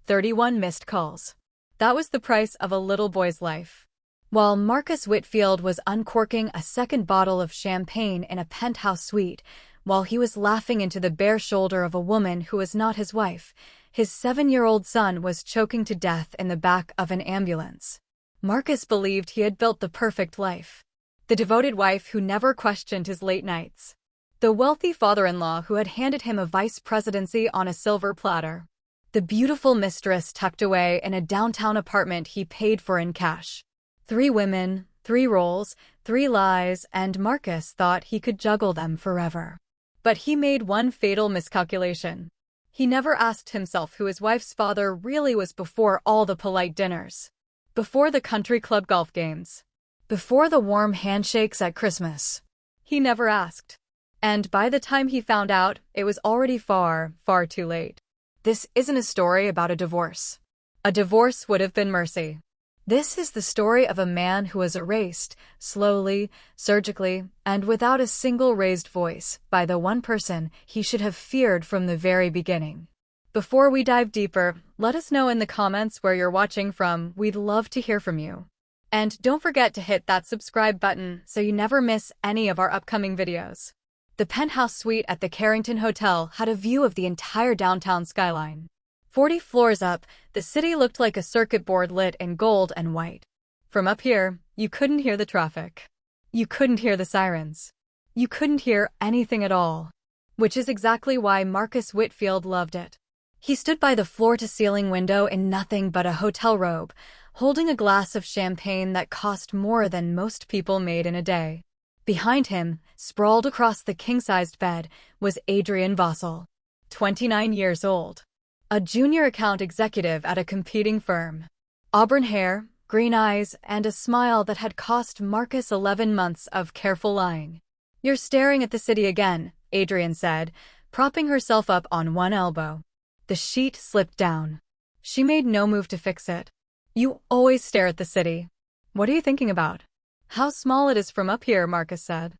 31 missed calls. That was the price of a little boy's life. While Marcus Whitfield was uncorking a second bottle of champagne in a penthouse suite, while he was laughing into the bare shoulder of a woman who was not his wife, his 7-year-old son was choking to death in the back of an ambulance. Marcus believed he had built the perfect life. The devoted wife who never questioned his late nights. The wealthy father-in-law who had handed him a vice presidency on a silver platter. The beautiful mistress tucked away in a downtown apartment he paid for in cash. 3 women, 3 roles, 3 lies, and Marcus thought he could juggle them forever. But he made one fatal miscalculation. He never asked himself who his wife's father really was before all the polite dinners. Before the country club golf games. Before the warm handshakes at Christmas. He never asked. And by the time he found out, it was already far, far too late. This isn't a story about a divorce. A divorce would have been mercy. This is the story of a man who was erased, slowly, surgically, and without a single raised voice, by the one person he should have feared from the very beginning. Before we dive deeper, let us know in the comments where you're watching from. We'd love to hear from you. And don't forget to hit that subscribe button so you never miss any of our upcoming videos. The penthouse suite at the Carrington Hotel had a view of the entire downtown skyline. 40 floors up, the city looked like a circuit board lit in gold and white. From up here, you couldn't hear the traffic. You couldn't hear the sirens. You couldn't hear anything at all. Which is exactly why Marcus Whitfield loved it. He stood by the floor-to-ceiling window in nothing but a hotel robe, holding a glass of champagne that cost more than most people made in a day. Behind him, sprawled across the king-sized bed, was Adrian Vossel, 29 years old. A junior account executive at a competing firm. Auburn hair, green eyes, and a smile that had cost Marcus 11 months of careful lying. "You're staring at the city again," Adrian said, propping herself up on one elbow. The sheet slipped down. She made no move to fix it. "You always stare at the city. What are you thinking about?" "How small it is from up here," Marcus said.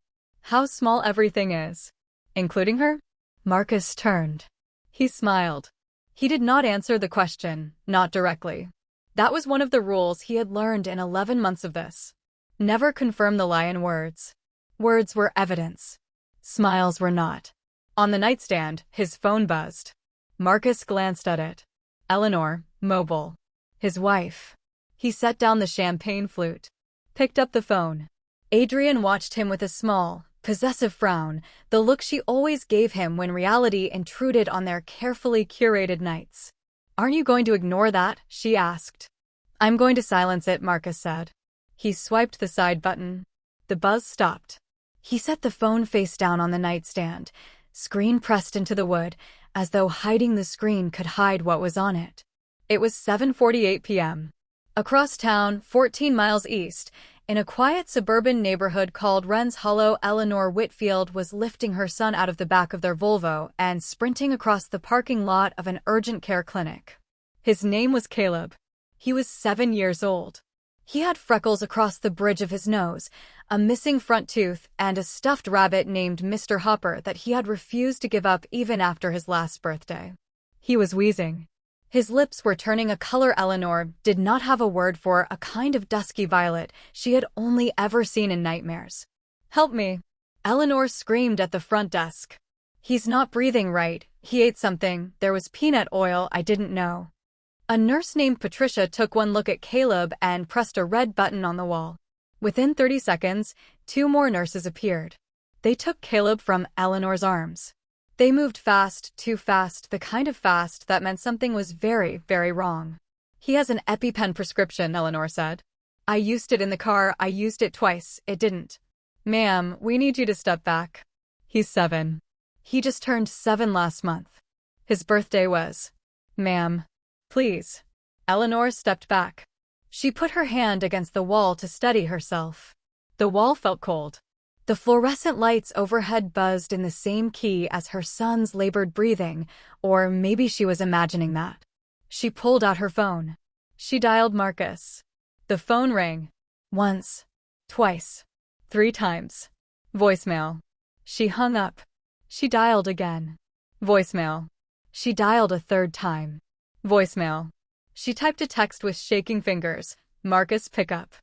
"How small everything is." "Including her?" Marcus turned. He smiled. He did not answer the question, not directly. That was one of the rules he had learned in 11 months of this. Never confirm the lie in words. Words were evidence. Smiles were not. On the nightstand, his phone buzzed. Marcus glanced at it. Eleanor, mobile. His wife. He set down the champagne flute. Picked up the phone. Adrian watched him with a small, possessive frown, the look she always gave him when reality intruded on their carefully curated nights. "Aren't you going to ignore that?" she asked. "I'm going to silence it," Marcus said. He swiped the side button. The buzz stopped. He set the phone face down on the nightstand, screen pressed into the wood, as though hiding the screen could hide what was on it. It was 7:48 p.m. Across town, 14 miles east, in a quiet suburban neighborhood called Wren's Hollow, Eleanor Whitfield was lifting her son out of the back of their Volvo and sprinting across the parking lot of an urgent care clinic. His name was Caleb. He was 7 years old. He had freckles across the bridge of his nose, a missing front tooth, and a stuffed rabbit named Mr. Hopper that he had refused to give up even after his last birthday. He was wheezing. His lips were turning a color Eleanor did not have a word for, a kind of dusky violet she had only ever seen in nightmares. "Help me!" Eleanor screamed at the front desk. "He's not breathing right. He ate something. There was peanut oil I didn't know." A nurse named Patricia took one look at Caleb and pressed a red button on the wall. Within 30 seconds, 2 more nurses appeared. They took Caleb from Eleanor's arms. They moved fast, too fast, the kind of fast that meant something was very, very wrong. "He has an EpiPen prescription," Eleanor said. "I used it in the car. I used it twice. It didn't." "Ma'am, we need you to step back. He's 7. He just turned 7 last month. His birthday was." "Ma'am, please." Eleanor stepped back. She put her hand against the wall to steady herself. The wall felt cold. The fluorescent lights overhead buzzed in the same key as her son's labored breathing, or maybe she was imagining that. She pulled out her phone. She dialed Marcus. The phone rang. Once. Twice. 3 times. Voicemail. She hung up. She dialed again. Voicemail. She dialed a 3rd time. Voicemail. She typed a text with shaking fingers. Marcus, pick up.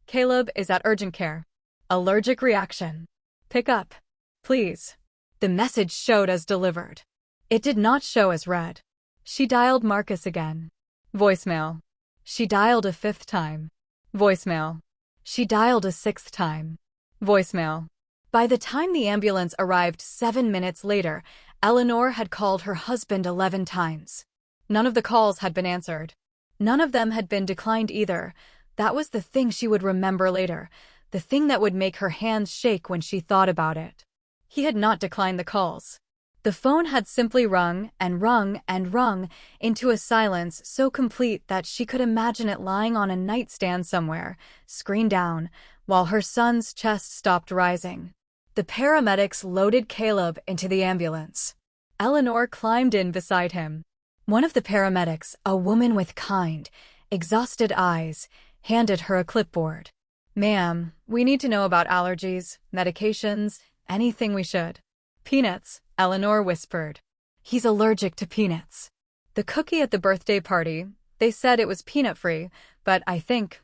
Caleb is at urgent care. Allergic reaction. Pick up. Please. The message showed as delivered. It did not show as read. She dialed Marcus again. Voicemail. She dialed a fifth time. Voicemail. She dialed a sixth time. Voicemail. By the time the ambulance arrived 7 minutes later, Eleanor had called her husband 11 times. None of the calls had been answered. None of them had been declined either. That was the thing she would remember later, the thing that would make her hands shake when she thought about it. He had not declined the calls. The phone had simply rung and rung and rung into a silence so complete that she could imagine it lying on a nightstand somewhere, screen down, while her son's chest stopped rising. The paramedics loaded Caleb into the ambulance. Eleanor climbed in beside him. One of the paramedics, a woman with kind, exhausted eyes, handed her a clipboard. "Ma'am, we need to know about allergies, medications, anything we should." "Peanuts," Eleanor whispered. "He's allergic to peanuts." "The cookie at the birthday party, they said it was peanut-free, but I think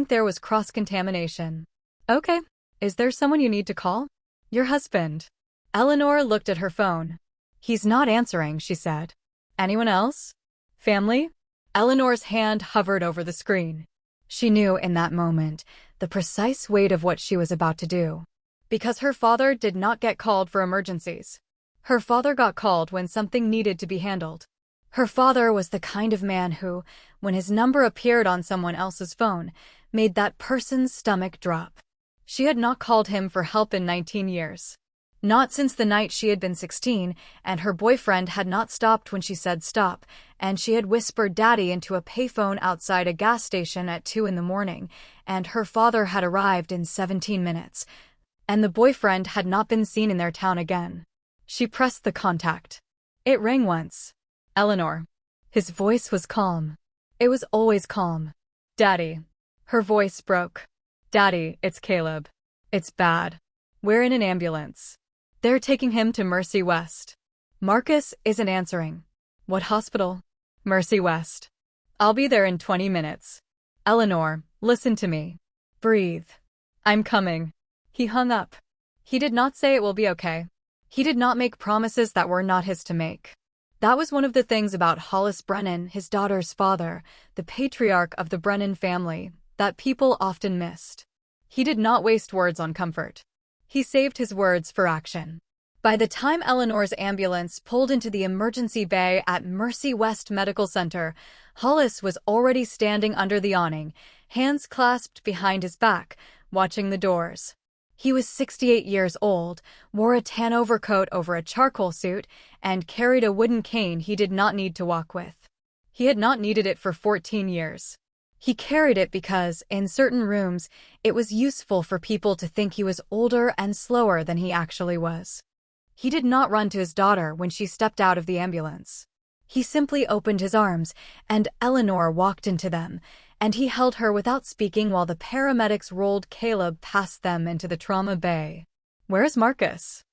there was cross-contamination." "Okay. Is there someone you need to call?" "Your husband." Eleanor looked at her phone. "He's not answering," she said. "Anyone else? Family?" Eleanor's hand hovered over the screen. She knew in that moment the precise weight of what she was about to do. Because her father did not get called for emergencies. Her father got called when something needed to be handled. Her father was the kind of man who, when his number appeared on someone else's phone, made that person's stomach drop. She had not called him for help in 19 years. Not since the night she had been 16, and her boyfriend had not stopped when she said stop, and she had whispered daddy into a payphone outside a gas station at 2 in the morning, and her father had arrived in 17 minutes, and the boyfriend had not been seen in their town again. She pressed the contact. It rang once. Eleanor. His voice was calm. It was always calm. "Daddy." Her voice broke. "Daddy, it's Caleb. It's bad. We're in an ambulance. They're taking him to Mercy West." Marcus isn't answering. "What hospital?" "Mercy West." "I'll be there in 20 minutes. Eleanor, listen to me. Breathe. I'm coming." He hung up. He did not say it will be okay. He did not make promises that were not his to make. That was one of the things about Hollis Brennan, his daughter's father, the patriarch of the Brennan family, that people often missed. He did not waste words on comfort. He saved his words for action. By the time Eleanor's ambulance pulled into the emergency bay at Mercy West Medical Center, Hollis was already standing under the awning, hands clasped behind his back, watching the doors. He was 68 years old, wore a tan overcoat over a charcoal suit, and carried a wooden cane he did not need to walk with. He had not needed it for 14 years. He carried it because, in certain rooms, it was useful for people to think he was older and slower than he actually was. He did not run to his daughter when she stepped out of the ambulance. He simply opened his arms, and Eleanor walked into them, and he held her without speaking while the paramedics rolled Caleb past them into the trauma bay. "Where's Marcus?"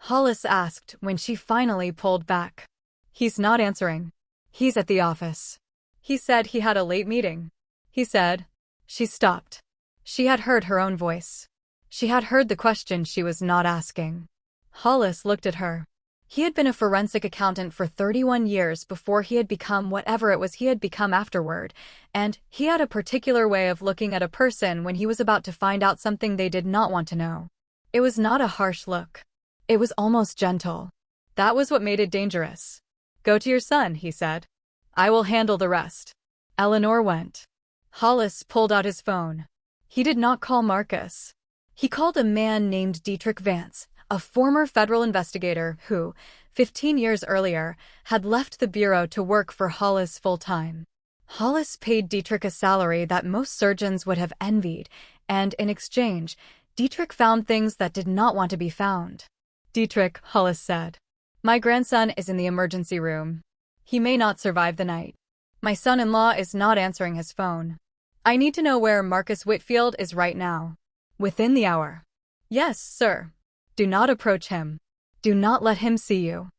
Hollis asked when she finally pulled back. "He's not answering. He's at the office. He said he had a late meeting. He said." She stopped. She had heard her own voice. She had heard the question she was not asking. Hollis looked at her. He had been a forensic accountant for 31 years before he had become whatever it was he had become afterward, and he had a particular way of looking at a person when he was about to find out something they did not want to know. It was not a harsh look. It was almost gentle. That was what made it dangerous. "Go to your son," he said. "I will handle the rest." Eleanor went. Hollis pulled out his phone. He did not call Marcus. He called a man named Dietrich Vance, a former federal investigator who, 15 years earlier, had left the bureau to work for Hollis full-time. Hollis paid Dietrich a salary that most surgeons would have envied, and in exchange, Dietrich found things that did not want to be found. "Dietrich," Hollis said, "my grandson is in the emergency room. He may not survive the night. My son-in-law is not answering his phone. I need to know where Marcus Whitfield is right now. Within the hour." "Yes, sir." "Do not approach him. Do not let him see you."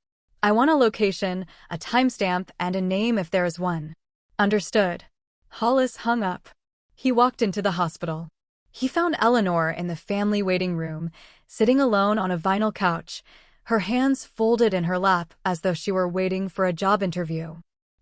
I want a location, a timestamp, and a name if there is one. Understood. Hollis hung up. He walked into the hospital. He found Eleanor in the family waiting room, sitting alone on a vinyl couch, her hands folded in her lap as though she were waiting for a job interview.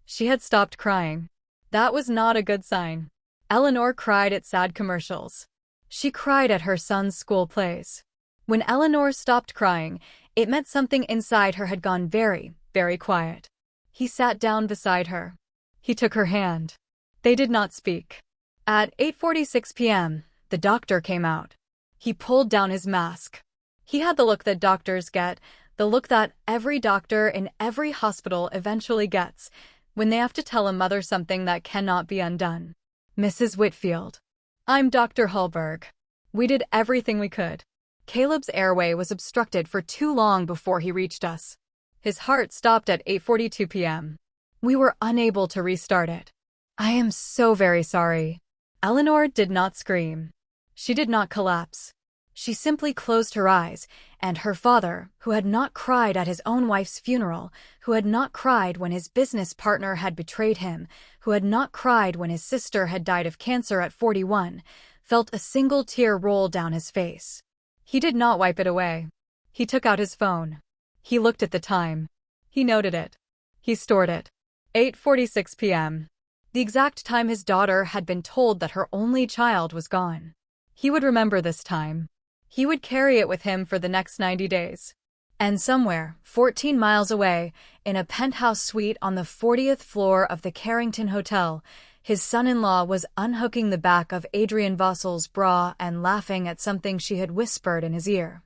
She had stopped crying. That was not a good sign. Eleanor cried at sad commercials. She cried at her son's school plays. When Eleanor stopped crying, it meant something inside her had gone very, very quiet. He sat down beside her. He took her hand. They did not speak. At 8:46 p.m., the doctor came out. He pulled down his mask. He had the look that doctors get, the look that every doctor in every hospital eventually gets when they have to tell a mother something that cannot be undone. Mrs. Whitfield. I'm Dr. Hallberg. We did everything we could. Caleb's airway was obstructed for too long before he reached us. His heart stopped at 8:42 p.m. We were unable to restart it. I am so very sorry. Eleanor did not scream. She did not collapse. She simply closed her eyes, and her father, who had not cried at his own wife's funeral, who had not cried when his business partner had betrayed him, who had not cried when his sister had died of cancer at 41, felt a single tear roll down his face. He did not wipe it away. He took out his phone. He looked at the time. He noted it. He stored it. 8:46 p.m. The exact time his daughter had been told that her only child was gone. He would remember this time. He would carry it with him for the next 90 days. And somewhere, 14 miles away, in a penthouse suite on the 40th floor of the Carrington Hotel, his son-in-law was unhooking the back of Adrian Vossel's bra and laughing at something she had whispered in his ear.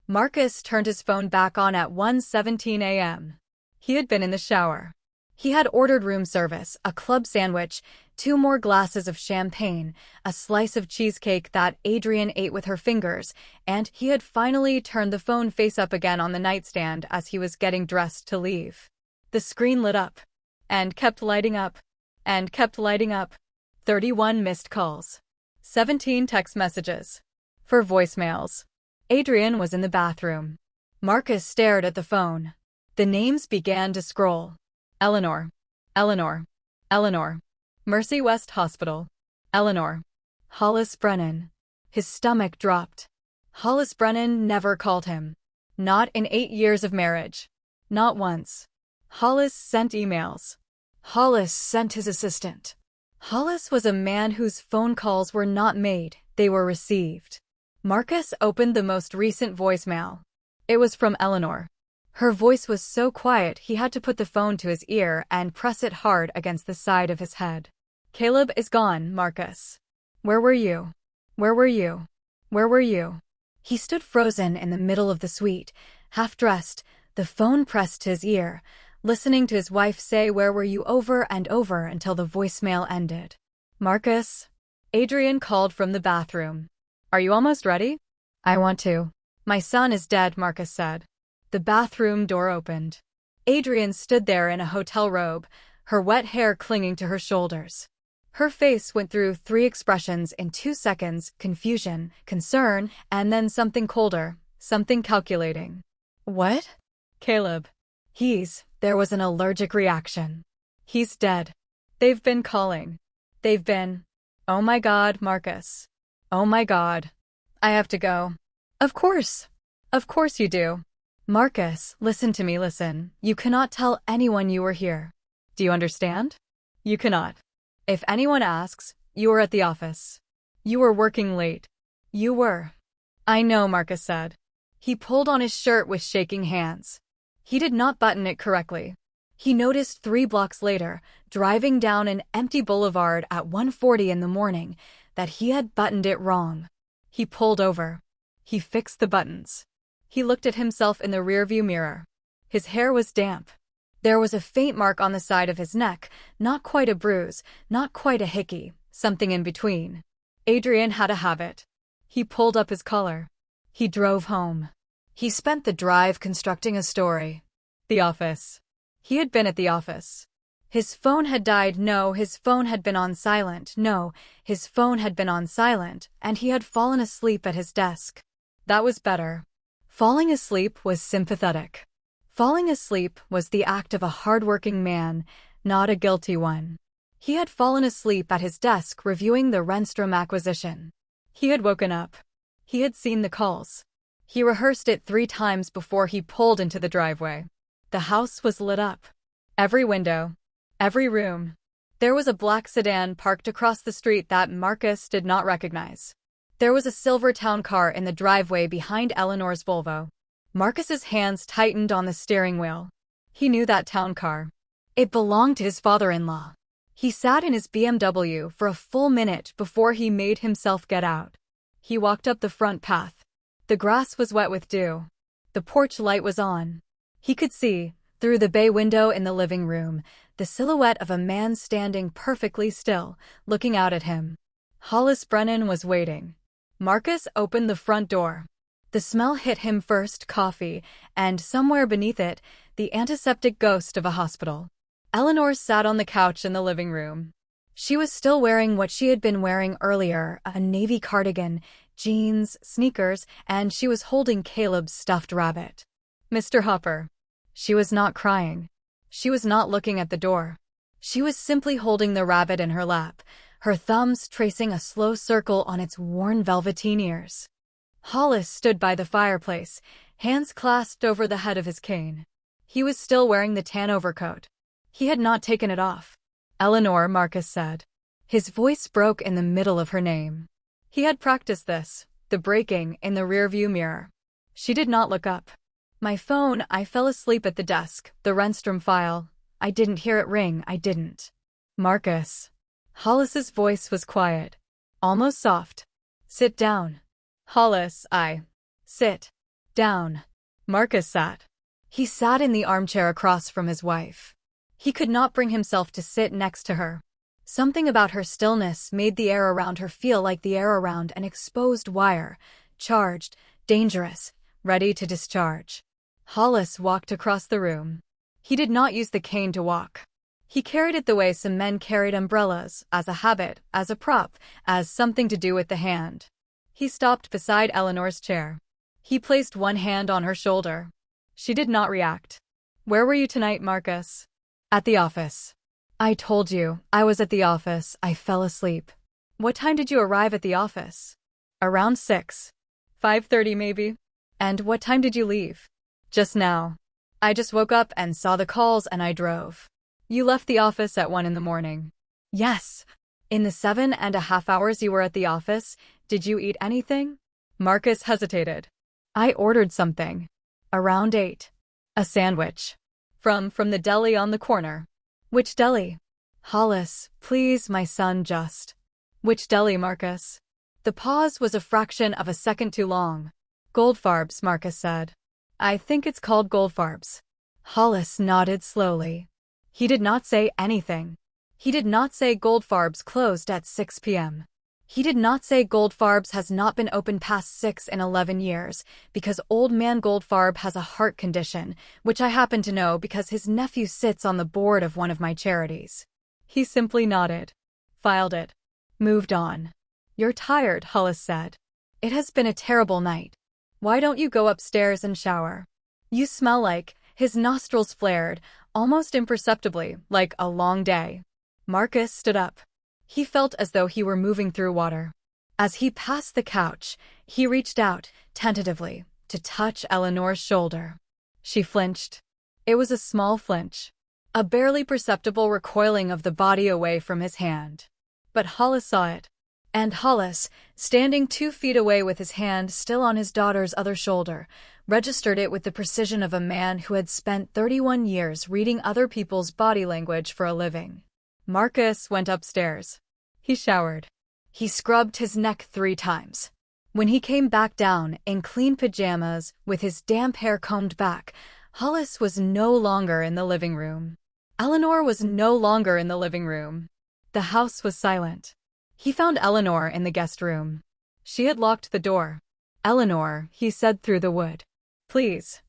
Marcus turned his phone back on at 1:17 a.m. He had been in the shower. He had ordered room service, a club sandwich, 2 more glasses of champagne, a slice of cheesecake that Adrian ate with her fingers, and he had finally turned the phone face up again on the nightstand as he was getting dressed to leave. The screen lit up, and kept lighting up, and kept lighting up. 31 missed calls. 17 text messages. 4 voicemails. Adrian was in the bathroom. Marcus stared at the phone. The names began to scroll. Eleanor. Eleanor. Eleanor. Mercy West Hospital. Eleanor. Hollis Brennan. His stomach dropped. Hollis Brennan never called him. Not in 8 years of marriage. Not once. Hollis sent emails. Hollis sent his assistant. Hollis was a man whose phone calls were not made, they were received. Marcus opened the most recent voicemail. It was from Eleanor. Her voice was so quiet he had to put the phone to his ear and press it hard against the side of his head. Caleb is gone, Marcus. Where were you? Where were you? Where were you? He stood frozen in the middle of the suite, half-dressed, the phone pressed to his ear, listening to his wife say "Where were you?" over and over until the voicemail ended. Marcus? Adrian called from the bathroom. Are you almost ready? I want to. My son is dead, Marcus said. The bathroom door opened. Adrian stood there in a hotel robe, her wet hair clinging to her shoulders. Her face went through 3 expressions in 2 seconds: confusion, concern, and then something colder, something calculating. What? Caleb. There was an allergic reaction. He's dead. They've been calling. They've been. Oh my God, Marcus. Oh my God. I have to go. Of course. Of course you do. Marcus, listen to me, listen. You cannot tell anyone you were here. Do you understand? You cannot. If anyone asks, you were at the office. You were working late. You were. I know, Marcus said. He pulled on his shirt with shaking hands. He did not button it correctly. He noticed 3 blocks later, driving down an empty boulevard at 1:40 in the morning, that he had buttoned it wrong. He pulled over. He fixed the buttons. He looked at himself in the rearview mirror. His hair was damp. There was a faint mark on the side of his neck, not quite a bruise, not quite a hickey, something in between. Adrian had a habit. He pulled up his collar. He drove home. He spent the drive constructing a story. The office. He had been at the office. His phone had died. No, his phone had been on silent. No, his phone had been on silent, and he had fallen asleep at his desk. That was better. Falling asleep was sympathetic. Falling asleep was the act of a hard-working man, not a guilty one. He had fallen asleep at his desk reviewing the Renstrom acquisition. He had woken up. He had seen the calls. He rehearsed it 3 times before he pulled into the driveway. The house was lit up. Every window, every room. There was a black sedan parked across the street that Marcus did not recognize. There was a silver town car in the driveway behind Eleanor's Volvo. Marcus's hands tightened on the steering wheel. He knew that town car. It belonged to his father-in-law. He sat in his BMW for a full minute before he made himself get out. He walked up the front path. The grass was wet with dew. The porch light was on. He could see, through the bay window in the living room, the silhouette of a man standing perfectly still, looking out at him. Hollis Brennan was waiting. Marcus opened the front door. The smell hit him first, coffee, and somewhere beneath it, the antiseptic ghost of a hospital. Eleanor sat on the couch in the living room. She was still wearing what she had been wearing earlier, a navy cardigan, jeans, sneakers, and she was holding Caleb's stuffed rabbit. Mr. Hopper. She was not crying. She was not looking at the door. She was simply holding the rabbit in her lap, her thumbs tracing a slow circle on its worn velveteen ears. Hollis stood by the fireplace, hands clasped over the head of his cane. He was still wearing the tan overcoat. He had not taken it off. Eleanor, Marcus said. His voice broke in the middle of her name. He had practiced this, the breaking in the rearview mirror. She did not look up. My phone, I fell asleep at the desk, the Renstrom file. I didn't hear it ring, I didn't. Marcus. Hollis's voice was quiet, almost soft. Sit down. Hollis, sit down. Marcus sat. He sat in the armchair across from his wife. He could not bring himself to sit next to her. Something about her stillness made the air around her feel like the air around an exposed wire, charged, dangerous, ready to discharge. Hollis walked across the room. He did not use the cane to walk. He carried it the way some men carried umbrellas, as a habit, as a prop, as something to do with the hand. He stopped beside Eleanor's chair. He placed one hand on her shoulder. She did not react. Where were you tonight, Marcus? At the office. I told you, I was at the office, I fell asleep. What time did you arrive at the office? Around 6. 5:30 maybe. And what time did you leave? Just now. I just woke up and saw the calls and I drove. You left the office at 1 in the morning. Yes. In the 7.5 hours you were at the office, did you eat anything? Marcus hesitated. I ordered something. Around 8. A sandwich. From the deli on the corner. Which deli? Hollis, please, my son, just. Which deli, Marcus? The pause was a fraction of a second too long. Goldfarb's, Marcus said. I think it's called Goldfarb's. Hollis nodded slowly. He did not say anything. He did not say Goldfarb's closed at 6 p.m. He did not say Goldfarb's has not been open past 6 in 11 years, because old man Goldfarb has a heart condition, which I happen to know because his nephew sits on the board of one of my charities. He simply nodded. Filed it. Moved on. You're tired, Hollis said. It has been a terrible night. Why don't you go upstairs and shower? You smell like, his nostrils flared, almost imperceptibly, like a long day. Marcus stood up. He felt as though he were moving through water. As he passed the couch, he reached out, tentatively, to touch Eleanor's shoulder. She flinched. It was a small flinch. A barely perceptible recoiling of the body away from his hand. But Hollis saw it. And Hollis, standing 2 feet away with his hand still on his daughter's other shoulder, registered it with the precision of a man who had spent 31 years reading other people's body language for a living. Marcus went upstairs. He showered. He scrubbed his neck 3 times. When he came back down, in clean pajamas, with his damp hair combed back, Hollis was no longer in the living room. Eleanor was no longer in the living room. The house was silent. He found Eleanor in the guest room. She had locked the door. Eleanor, he said through the wood. Please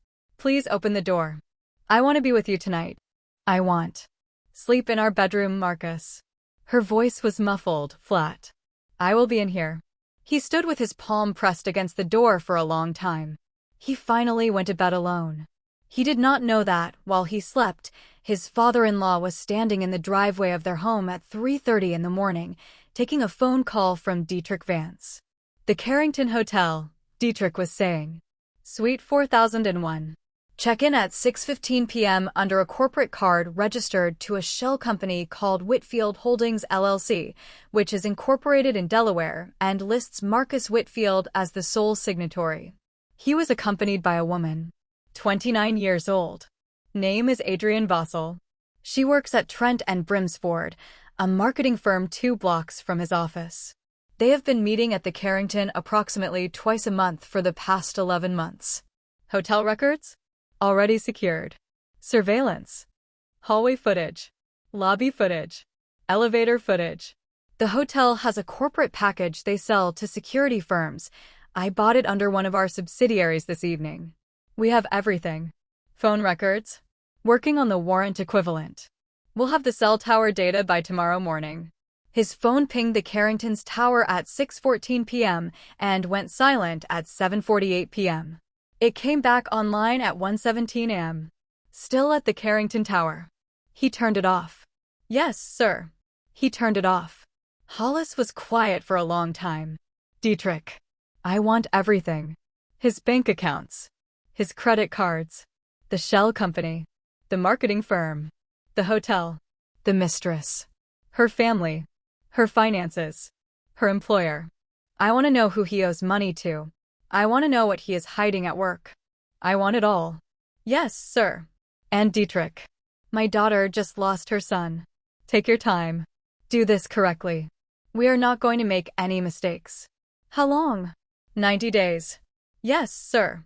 open the door. I want to be with you tonight. I want. Sleep in our bedroom, Marcus. Her voice was muffled, flat. I will be in here. He stood with his palm pressed against the door for a long time. He finally went to bed alone. He did not know that, while he slept, his father-in-law was standing in the driveway of their home at 3:30 in the morning, taking a phone call from Dietrich Vance. "The Carrington Hotel," Dietrich was saying. "Suite 4001. Check-in at 6:15 p.m. under a corporate card registered to a shell company called Whitfield Holdings LLC, which is incorporated in Delaware and lists Marcus Whitfield as the sole signatory." He was accompanied by a woman, 29 years old. Name is Adrienne Bossel. She works at Trent and Brimsford, a marketing firm 2 blocks from his office. They have been meeting at the Carrington approximately twice a month for the past 11 months. Hotel records? Already secured. Surveillance. Hallway footage. Lobby footage. Elevator footage. The hotel has a corporate package they sell to security firms. I bought it under one of our subsidiaries this evening. We have everything. Phone records. Working on the warrant equivalent. We'll have the cell tower data by tomorrow morning. His phone pinged the Carrington's tower at 6:14 p.m. and went silent at 7:48 p.m. It came back online at 1:17 a.m. Still at the Carrington Tower. He turned it off. "Yes, sir." He turned it off. Hollis was quiet for a long time. "Dietrich, I want everything. His bank accounts. His credit cards. The shell company. The marketing firm. The hotel. The mistress. Her family. Her finances. Her employer. I want to know who he owes money to. I want to know what he is hiding at work. I want it all." "Yes, sir." "And Dietrich, my daughter just lost her son. Take your time. Do this correctly. We are not going to make any mistakes." "How long?" 90 days. "Yes, sir."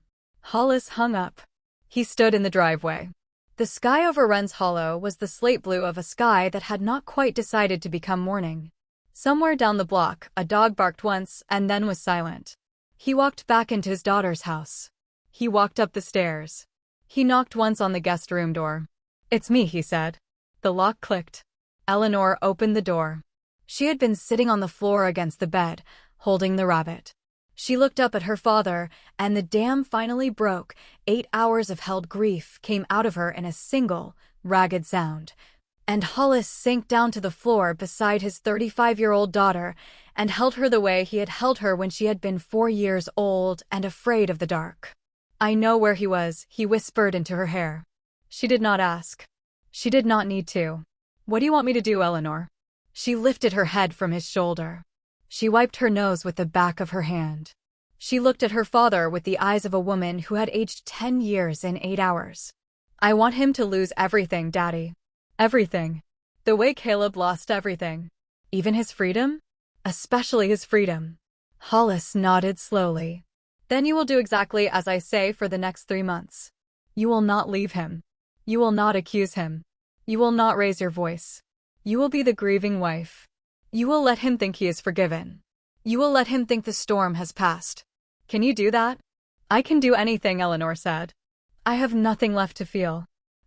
Hollis hung up. He stood in the driveway. The sky over Wren's Hollow was the slate blue of a sky that had not quite decided to become morning. Somewhere down the block, a dog barked once and then was silent. He walked back into his daughter's house. He walked up the stairs. He knocked once on the guest room door. "It's me," he said. The lock clicked. Eleanor opened the door. She had been sitting on the floor against the bed, holding the rabbit. She looked up at her father, and the dam finally broke. 8 hours of held grief came out of her in a single, ragged sound. And Hollis sank down to the floor beside his 35-year-old daughter and held her the way he had held her when she had been 4 years old and afraid of the dark. "I know where he was," he whispered into her hair. She did not ask. She did not need to. "What do you want me to do, Eleanor?" She lifted her head from his shoulder. She wiped her nose with the back of her hand. She looked at her father with the eyes of a woman who had aged 10 years in 8 hours. "I want him to lose everything, Daddy. Everything. The way Caleb lost everything. Even his freedom? Especially his freedom." Hollis nodded slowly. "Then you will do exactly as I say for the next 3 months. You will not leave him. You will not accuse him. You will not raise your voice. You will be the grieving wife. You will let him think he is forgiven. You will let him think the storm has passed. Can you do that?" "I can do anything," Eleanor said. "I have nothing left to feel."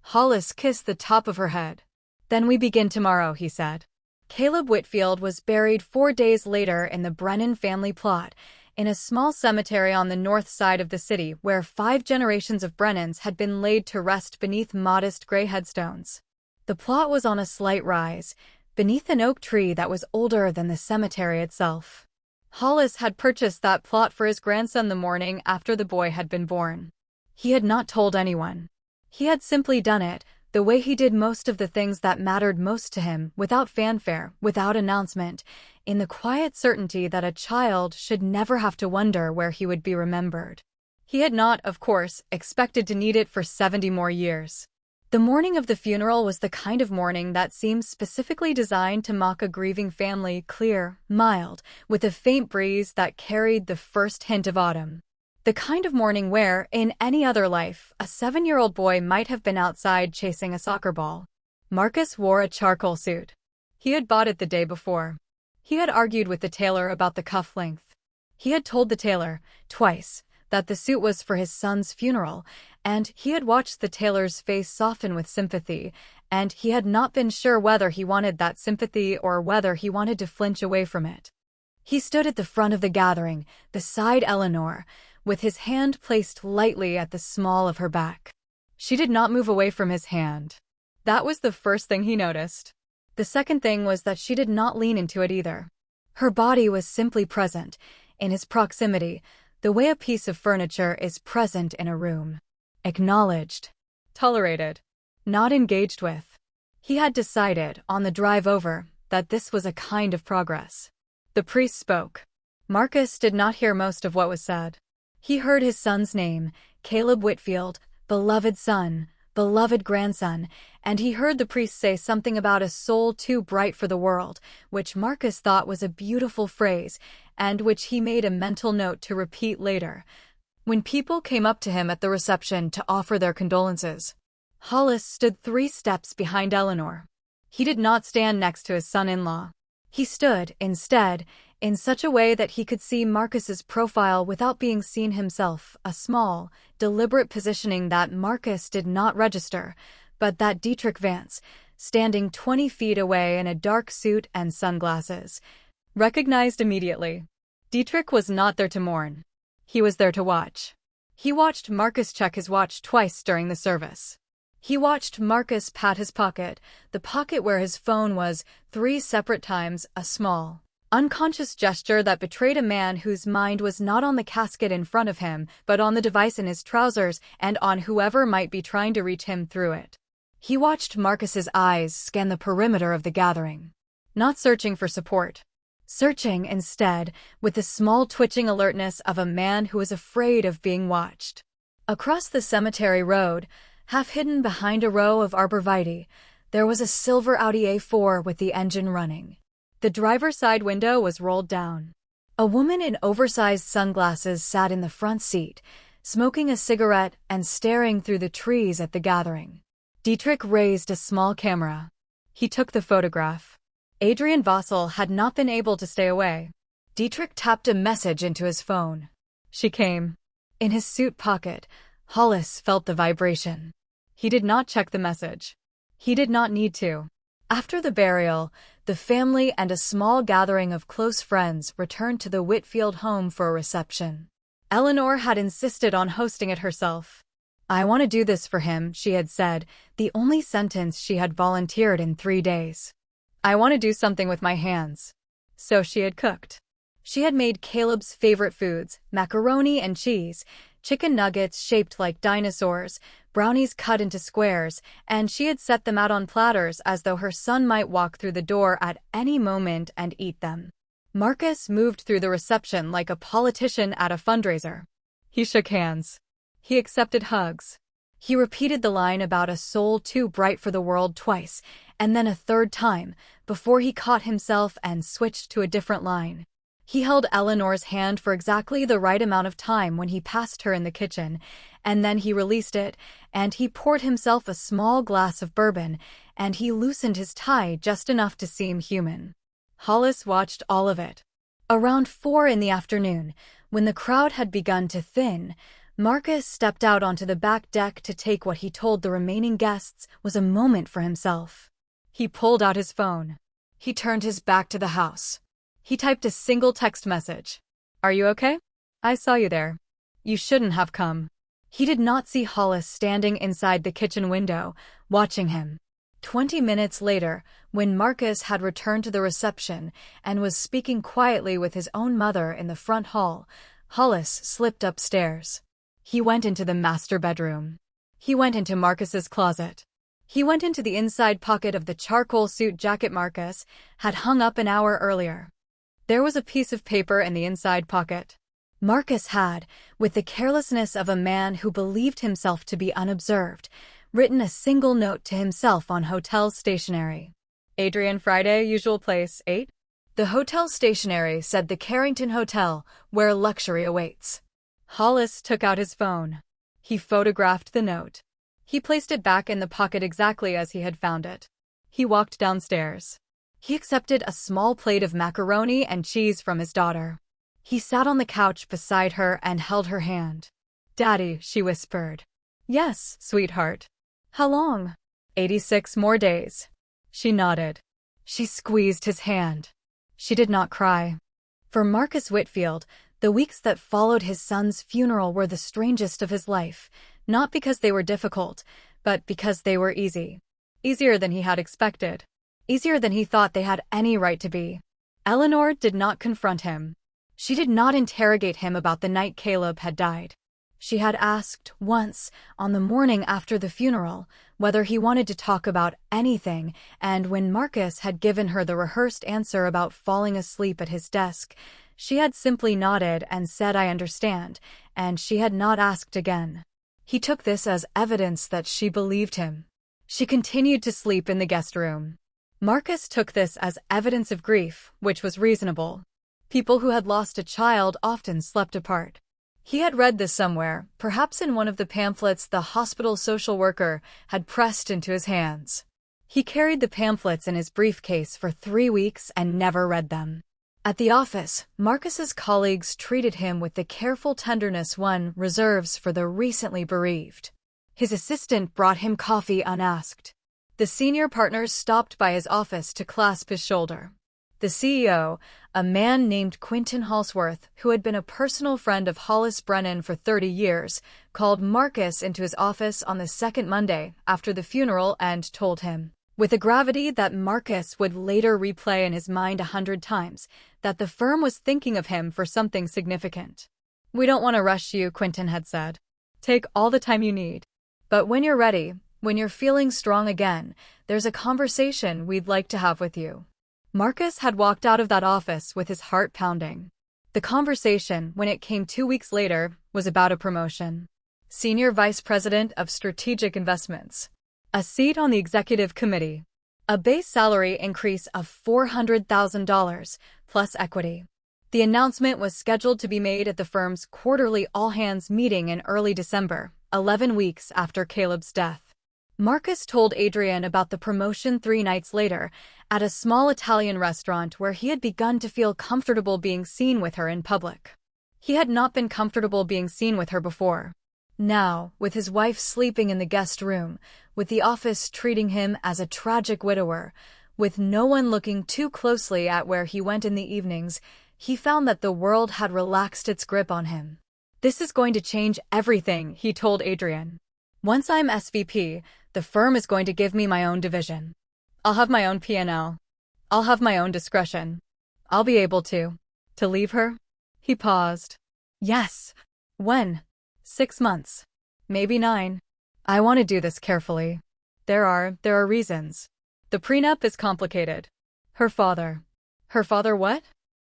Hollis kissed the top of her head. "Then we begin tomorrow," he said. Caleb Whitfield was buried 4 days later in the Brennan family plot, in a small cemetery on the north side of the city where 5 generations of Brennans had been laid to rest beneath modest gray headstones. The plot was on a slight rise, beneath an oak tree that was older than the cemetery itself. Hollis had purchased that plot for his grandson the morning after the boy had been born. He had not told anyone. He had simply done it, the way he did most of the things that mattered most to him, without fanfare, without announcement, in the quiet certainty that a child should never have to wonder where he would be remembered. He had not, of course, expected to need it for 70 more years. The morning of the funeral was the kind of morning that seems specifically designed to mock a grieving family, clear, mild, with a faint breeze that carried the first hint of autumn. The kind of morning where, in any other life, a 7-year-old boy might have been outside chasing a soccer ball. Marcus wore a charcoal suit. He had bought it the day before. He had argued with the tailor about the cuff length. He had told the tailor, twice, that the suit was for his son's funeral, and he had watched the tailor's face soften with sympathy, and he had not been sure whether he wanted that sympathy or whether he wanted to flinch away from it. He stood at the front of the gathering, beside Eleanor, with his hand placed lightly at the small of her back. She did not move away from his hand. That was the first thing he noticed. The second thing was that she did not lean into it either. Her body was simply present, in his proximity, the way a piece of furniture is present in a room. Acknowledged. Tolerated. Not engaged with. He had decided, on the drive over, that this was a kind of progress. The priest spoke. Marcus did not hear most of what was said. He heard his son's name, Caleb Whitfield, beloved son, beloved grandson, and he heard the priest say something about a soul too bright for the world, which Marcus thought was a beautiful phrase, and which he made a mental note to repeat later. When people came up to him at the reception to offer their condolences, Hollis stood 3 steps behind Eleanor. He did not stand next to his son-in-law. He stood, instead, in such a way that he could see Marcus's profile without being seen himself, a small, deliberate positioning that Marcus did not register, but that Dietrich Vance, standing 20 feet away in a dark suit and sunglasses, recognized immediately. Dietrich was not there to mourn. He was there to watch. He watched Marcus check his watch twice during the service. He watched Marcus pat his pocket, the pocket where his phone was, 3 separate times, a small, unconscious gesture that betrayed a man whose mind was not on the casket in front of him, but on the device in his trousers and on whoever might be trying to reach him through it. He watched Marcus's eyes scan the perimeter of the gathering, not searching for support. Searching, instead, with the small twitching alertness of a man who is afraid of being watched. Across the cemetery road, half hidden behind a row of arborvitae, there was a silver Audi A4 with the engine running. The driver's side window was rolled down. A woman in oversized sunglasses sat in the front seat, smoking a cigarette and staring through the trees at the gathering. Dietrich raised a small camera. He took the photograph. Adrian Vossel had not been able to stay away. Dietrich tapped a message into his phone. She came. In his suit pocket, Hollis felt the vibration. He did not check the message. He did not need to. After the burial, the family and a small gathering of close friends returned to the Whitfield home for a reception. Eleanor had insisted on hosting it herself. "I want to do this for him," she had said, the only sentence she had volunteered in 3 days. "I want to do something with my hands." So she had cooked. She had made Caleb's favorite foods, macaroni and cheese, chicken nuggets shaped like dinosaurs, brownies cut into squares, and she had set them out on platters as though her son might walk through the door at any moment and eat them. Marcus moved through the reception like a politician at a fundraiser. He shook hands. He accepted hugs. He repeated the line about a soul too bright for the world twice, and then a 3rd time, before he caught himself and switched to a different line. He held Eleanor's hand for exactly the right amount of time when he passed her in the kitchen, and then he released it, and he poured himself a small glass of bourbon, and he loosened his tie just enough to seem human. Hollis watched all of it. Around 4 in the afternoon, when the crowd had begun to thin, Marcus stepped out onto the back deck to take what he told the remaining guests was a moment for himself. He pulled out his phone. He turned his back to the house. He typed a single text message. "Are you okay? I saw you there. You shouldn't have come." He did not see Hollis standing inside the kitchen window, watching him. 20 minutes later, when Marcus had returned to the reception and was speaking quietly with his own mother in the front hall, Hollis slipped upstairs. He went into the master bedroom. He went into Marcus's closet. He went into the inside pocket of the charcoal suit jacket Marcus had hung up an hour earlier. There was a piece of paper in the inside pocket. Marcus had, with the carelessness of a man who believed himself to be unobserved, written a single note to himself on hotel stationery. "Adrian Friday, usual place, 8. The hotel stationery said the Carrington Hotel, where luxury awaits. Hollis took out his phone. He photographed the note. He placed it back in the pocket exactly as he had found it. He walked downstairs. He accepted a small plate of macaroni and cheese from his daughter. He sat on the couch beside her and held her hand. "Daddy," she whispered. "Yes, sweetheart." "How long?" 86 more days. She nodded. She squeezed his hand. She did not cry. For Marcus Whitfield, the weeks that followed his son's funeral were the strangest of his life, Not because they were difficult, but because they were easy. Easier than he had expected. Easier than he thought they had any right to be. Eleanor did not confront him. She did not interrogate him about the night Caleb had died. She had asked once, on the morning after the funeral, whether he wanted to talk about anything, and when Marcus had given her the rehearsed answer about falling asleep at his desk, she had simply nodded and said, "I understand," and she had not asked again. He took this as evidence that she believed him. She continued to sleep in the guest room. Marcus took this as evidence of grief, which was reasonable. People who had lost a child often slept apart. He had read this somewhere, perhaps in one of the pamphlets the hospital social worker had pressed into his hands. He carried the pamphlets in his briefcase for 3 weeks and never read them. At the office, Marcus's colleagues treated him with the careful tenderness one reserves for the recently bereaved. His assistant brought him coffee unasked. The senior partners stopped by his office to clasp his shoulder. The CEO, a man named Quentin Halsworth, who had been a personal friend of Hollis Brennan for 30 years, called Marcus into his office on the second Monday after the funeral and told him, with a gravity that Marcus would later replay in his mind 100 times, that the firm was thinking of him for something significant. "We don't want to rush you," Quentin had said. "Take all the time you need. But when you're ready, when you're feeling strong again, there's a conversation we'd like to have with you." Marcus had walked out of that office with his heart pounding. The conversation, when it came 2 weeks later, was about a promotion. Senior Vice President of Strategic Investments. A seat on the executive committee. A base salary increase of $400,000, plus equity. The announcement was scheduled to be made at the firm's quarterly all-hands meeting in early December, 11 weeks after Caleb's death. Marcus told Adrian about the promotion 3 nights later, at a small Italian restaurant where he had begun to feel comfortable being seen with her in public. He had not been comfortable being seen with her before. Now, with his wife sleeping in the guest room, with the office treating him as a tragic widower, with no one looking too closely at where he went in the evenings, he found that the world had relaxed its grip on him. "This is going to change everything," he told Adrian. "Once I'm SVP, the firm is going to give me my own division. I'll have my own P&L. I'll have my own discretion. I'll be able to leave her?" He paused. "Yes." "When?" 6 months. Maybe 9. I want to do this carefully. There are reasons. The prenup is complicated. Her father. Her father what?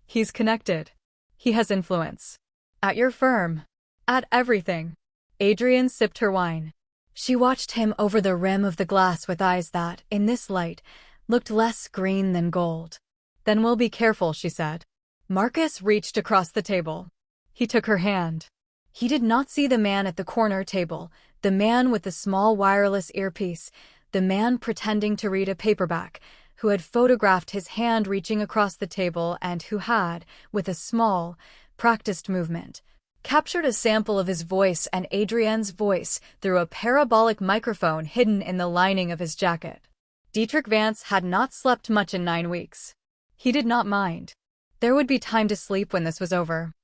He's connected. He has influence. At your firm. At everything. Adrian sipped her wine. She watched him over the rim of the glass with eyes that, in this light, looked less green than gold. "Then we'll be careful," she said. Marcus reached across the table. He took her hand. He did not see the man at the corner table, the man with the small wireless earpiece, the man pretending to read a paperback, who had photographed his hand reaching across the table and who had, with a small, practiced movement, captured a sample of his voice and Adrian's voice through a parabolic microphone hidden in the lining of his jacket. Dietrich Vance had not slept much in 9 weeks. He did not mind. There would be time to sleep when this was over.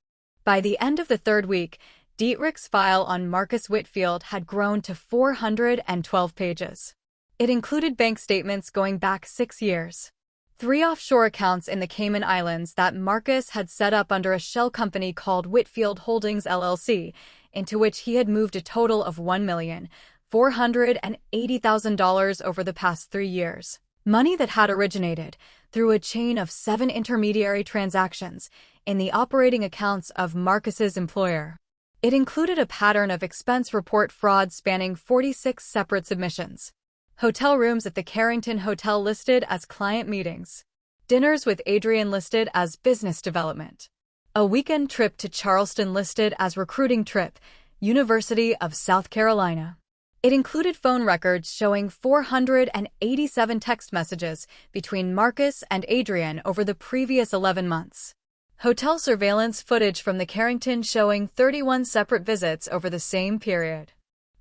By the end of the 3rd week, Dietrich's file on Marcus Whitfield had grown to 412 pages. It included bank statements going back 6 years. 3 offshore accounts in the Cayman Islands that Marcus had set up under a shell company called Whitfield Holdings LLC, into which he had moved a total of $1,480,000 over the past 3 years. Money that had originated through a chain of 7 intermediary transactions in the operating accounts of Marcus's employer. It included a pattern of expense report fraud spanning 46 separate submissions. Hotel rooms at the Carrington Hotel listed as client meetings. Dinners with Adrian listed as business development. A weekend trip to Charleston listed as recruiting trip, University of South Carolina. It included phone records showing 487 text messages between Marcus and Adrian over the previous 11 months. Hotel surveillance footage from the Carrington showing 31 separate visits over the same period.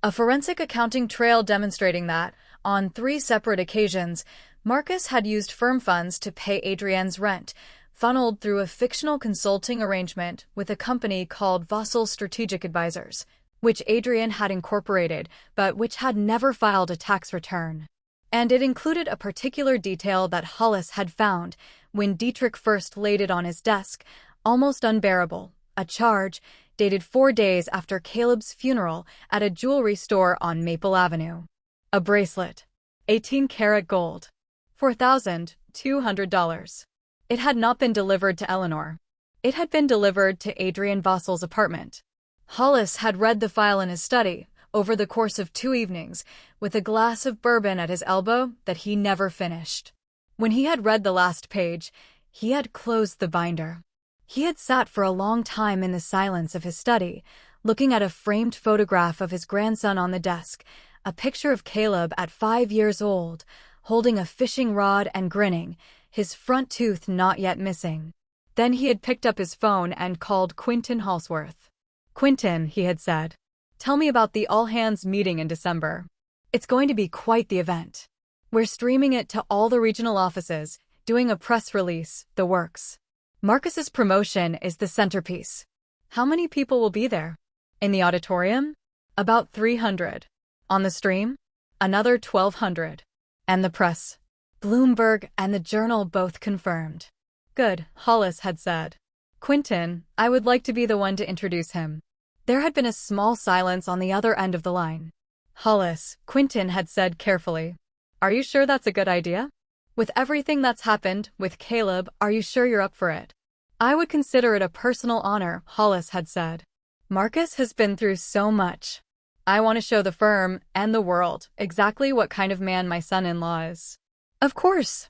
A forensic accounting trail demonstrating that, on 3 separate occasions, Marcus had used firm funds to pay Adrian's rent, funneled through a fictional consulting arrangement with a company called Vossel Strategic Advisors. which Adrian had incorporated, but which had never filed a tax return. And it included a particular detail that Hollis had found when Dietrich first laid it on his desk, almost unbearable, a charge dated 4 days after Caleb's funeral at a jewelry store on Maple Avenue. A bracelet. 18-karat gold. $4,200. It had not been delivered to Eleanor. It had been delivered to Adrian Vossel's apartment. Hollis had read the file in his study, over the course of 2 evenings, with a glass of bourbon at his elbow that he never finished. When he had read the last page, he had closed the binder. He had sat for a long time in the silence of his study, looking at a framed photograph of his grandson on the desk, a picture of Caleb at 5 years old, holding a fishing rod and grinning, his front tooth not yet missing. Then he had picked up his phone and called Quentin Halsworth. "Quentin," he had said, "tell me about the all-hands meeting in December. It's going to be quite the event. We're streaming it to all the regional offices, doing a press release, the works. Marcus's promotion is the centerpiece. How many people will be there? In the auditorium? About 300. On the stream? Another 1,200. And the press? Bloomberg and the Journal both confirmed." "Good," Hollis had said. "Quentin, I would like to be the one to introduce him." There had been a small silence on the other end of the line. "Hollis," Quentin had said carefully, "are you sure that's a good idea? With everything that's happened with Caleb, are you sure you're up for it?" "I would consider it a personal honor," Hollis had said. "Marcus has been through so much. I want to show the firm and the world exactly what kind of man my son-in-law is." Of course,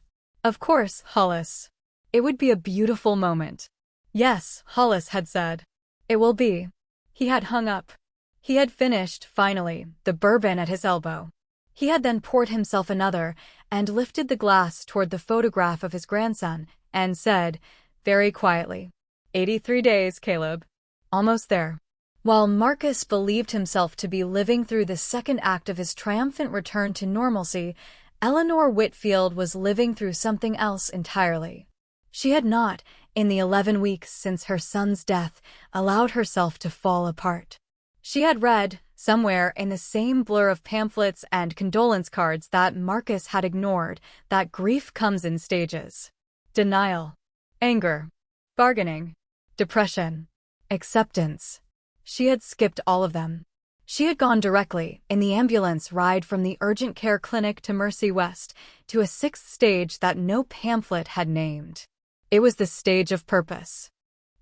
Hollis. It would be a beautiful moment." "Yes," Hollis had said. "It will be." He had hung up. He had finished, finally, the bourbon at his elbow. He had then poured himself another and lifted the glass toward the photograph of his grandson and said, very quietly, 83 days, Caleb. Almost there." While Marcus believed himself to be living through the second act of his triumphant return to normalcy, Eleanor Whitfield was living through something else entirely. She had not, in the 11 weeks since her son's death, allowed herself to fall apart. She had read, somewhere in the same blur of pamphlets and condolence cards that Marcus had ignored, that grief comes in stages. Denial. Anger. Bargaining. Depression. Acceptance. She had skipped all of them. She had gone directly, in the ambulance ride from the urgent care clinic to Mercy West, to a 6th stage that no pamphlet had named. It was the stage of purpose.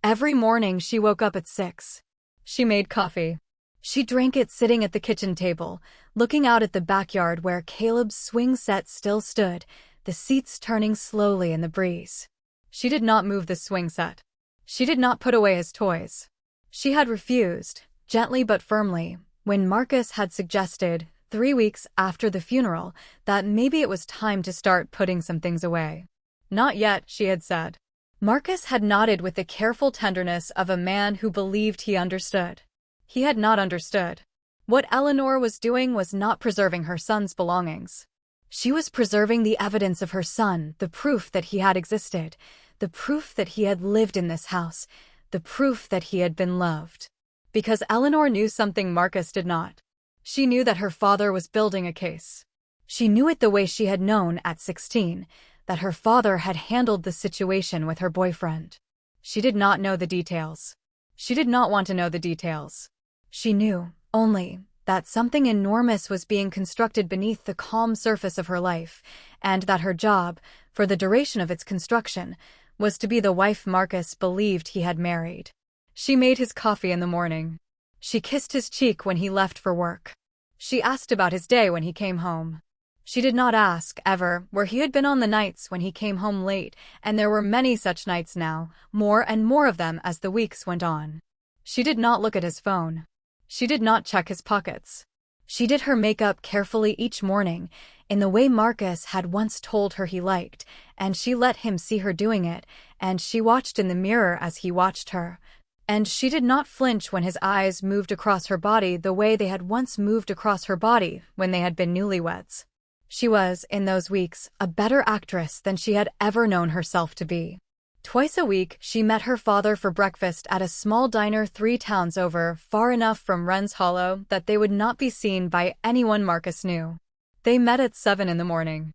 Every morning she woke up at 6. She made coffee. She drank it sitting at the kitchen table, looking out at the backyard where Caleb's swing set still stood, the seats turning slowly in the breeze. She did not move the swing set. She did not put away his toys. She had refused, gently but firmly, when Marcus had suggested, 3 weeks after the funeral, that maybe it was time to start putting some things away. "Not yet," she had said. Marcus had nodded with the careful tenderness of a man who believed he understood. He had not understood. What Eleanor was doing was not preserving her son's belongings. She was preserving the evidence of her son, the proof that he had existed, the proof that he had lived in this house, the proof that he had been loved. Because Eleanor knew something Marcus did not. She knew that her father was building a case. She knew it the way she had known at 16, that her father had handled the situation with her boyfriend. She did not know the details. She did not want to know the details. She knew, only, that something enormous was being constructed beneath the calm surface of her life, and that her job, for the duration of its construction, was to be the wife Marcus believed he had married. She made his coffee in the morning. She kissed his cheek when he left for work. She asked about his day when he came home. She did not ask, ever, where he had been on the nights when he came home late, and there were many such nights now, more and more of them as the weeks went on. She did not look at his phone. She did not check his pockets. She did her makeup carefully each morning, in the way Marcus had once told her he liked, and she let him see her doing it, and she watched in the mirror as he watched her. And she did not flinch when his eyes moved across her body the way they had once moved across her body when they had been newlyweds. She was, in those weeks, a better actress than she had ever known herself to be. Twice a week, she met her father for breakfast at a small diner 3 towns over, far enough from Wren's Hollow that they would not be seen by anyone Marcus knew. They met at 7 in the morning.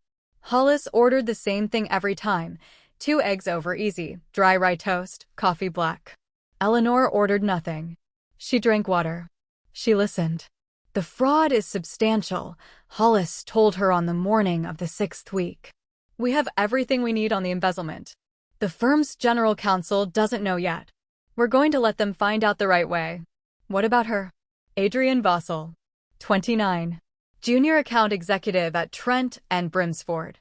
Hollis ordered the same thing every time: 2 eggs over easy, dry rye toast, coffee black. Eleanor ordered nothing. She drank water. She listened. The fraud is substantial, Hollis told her on the morning of the 6th week. We have everything we need on the embezzlement. The firm's general counsel doesn't know yet. We're going to let them find out the right way. What about her? Adrian Vossel, 29. Junior account executive at Trent and Brimsford.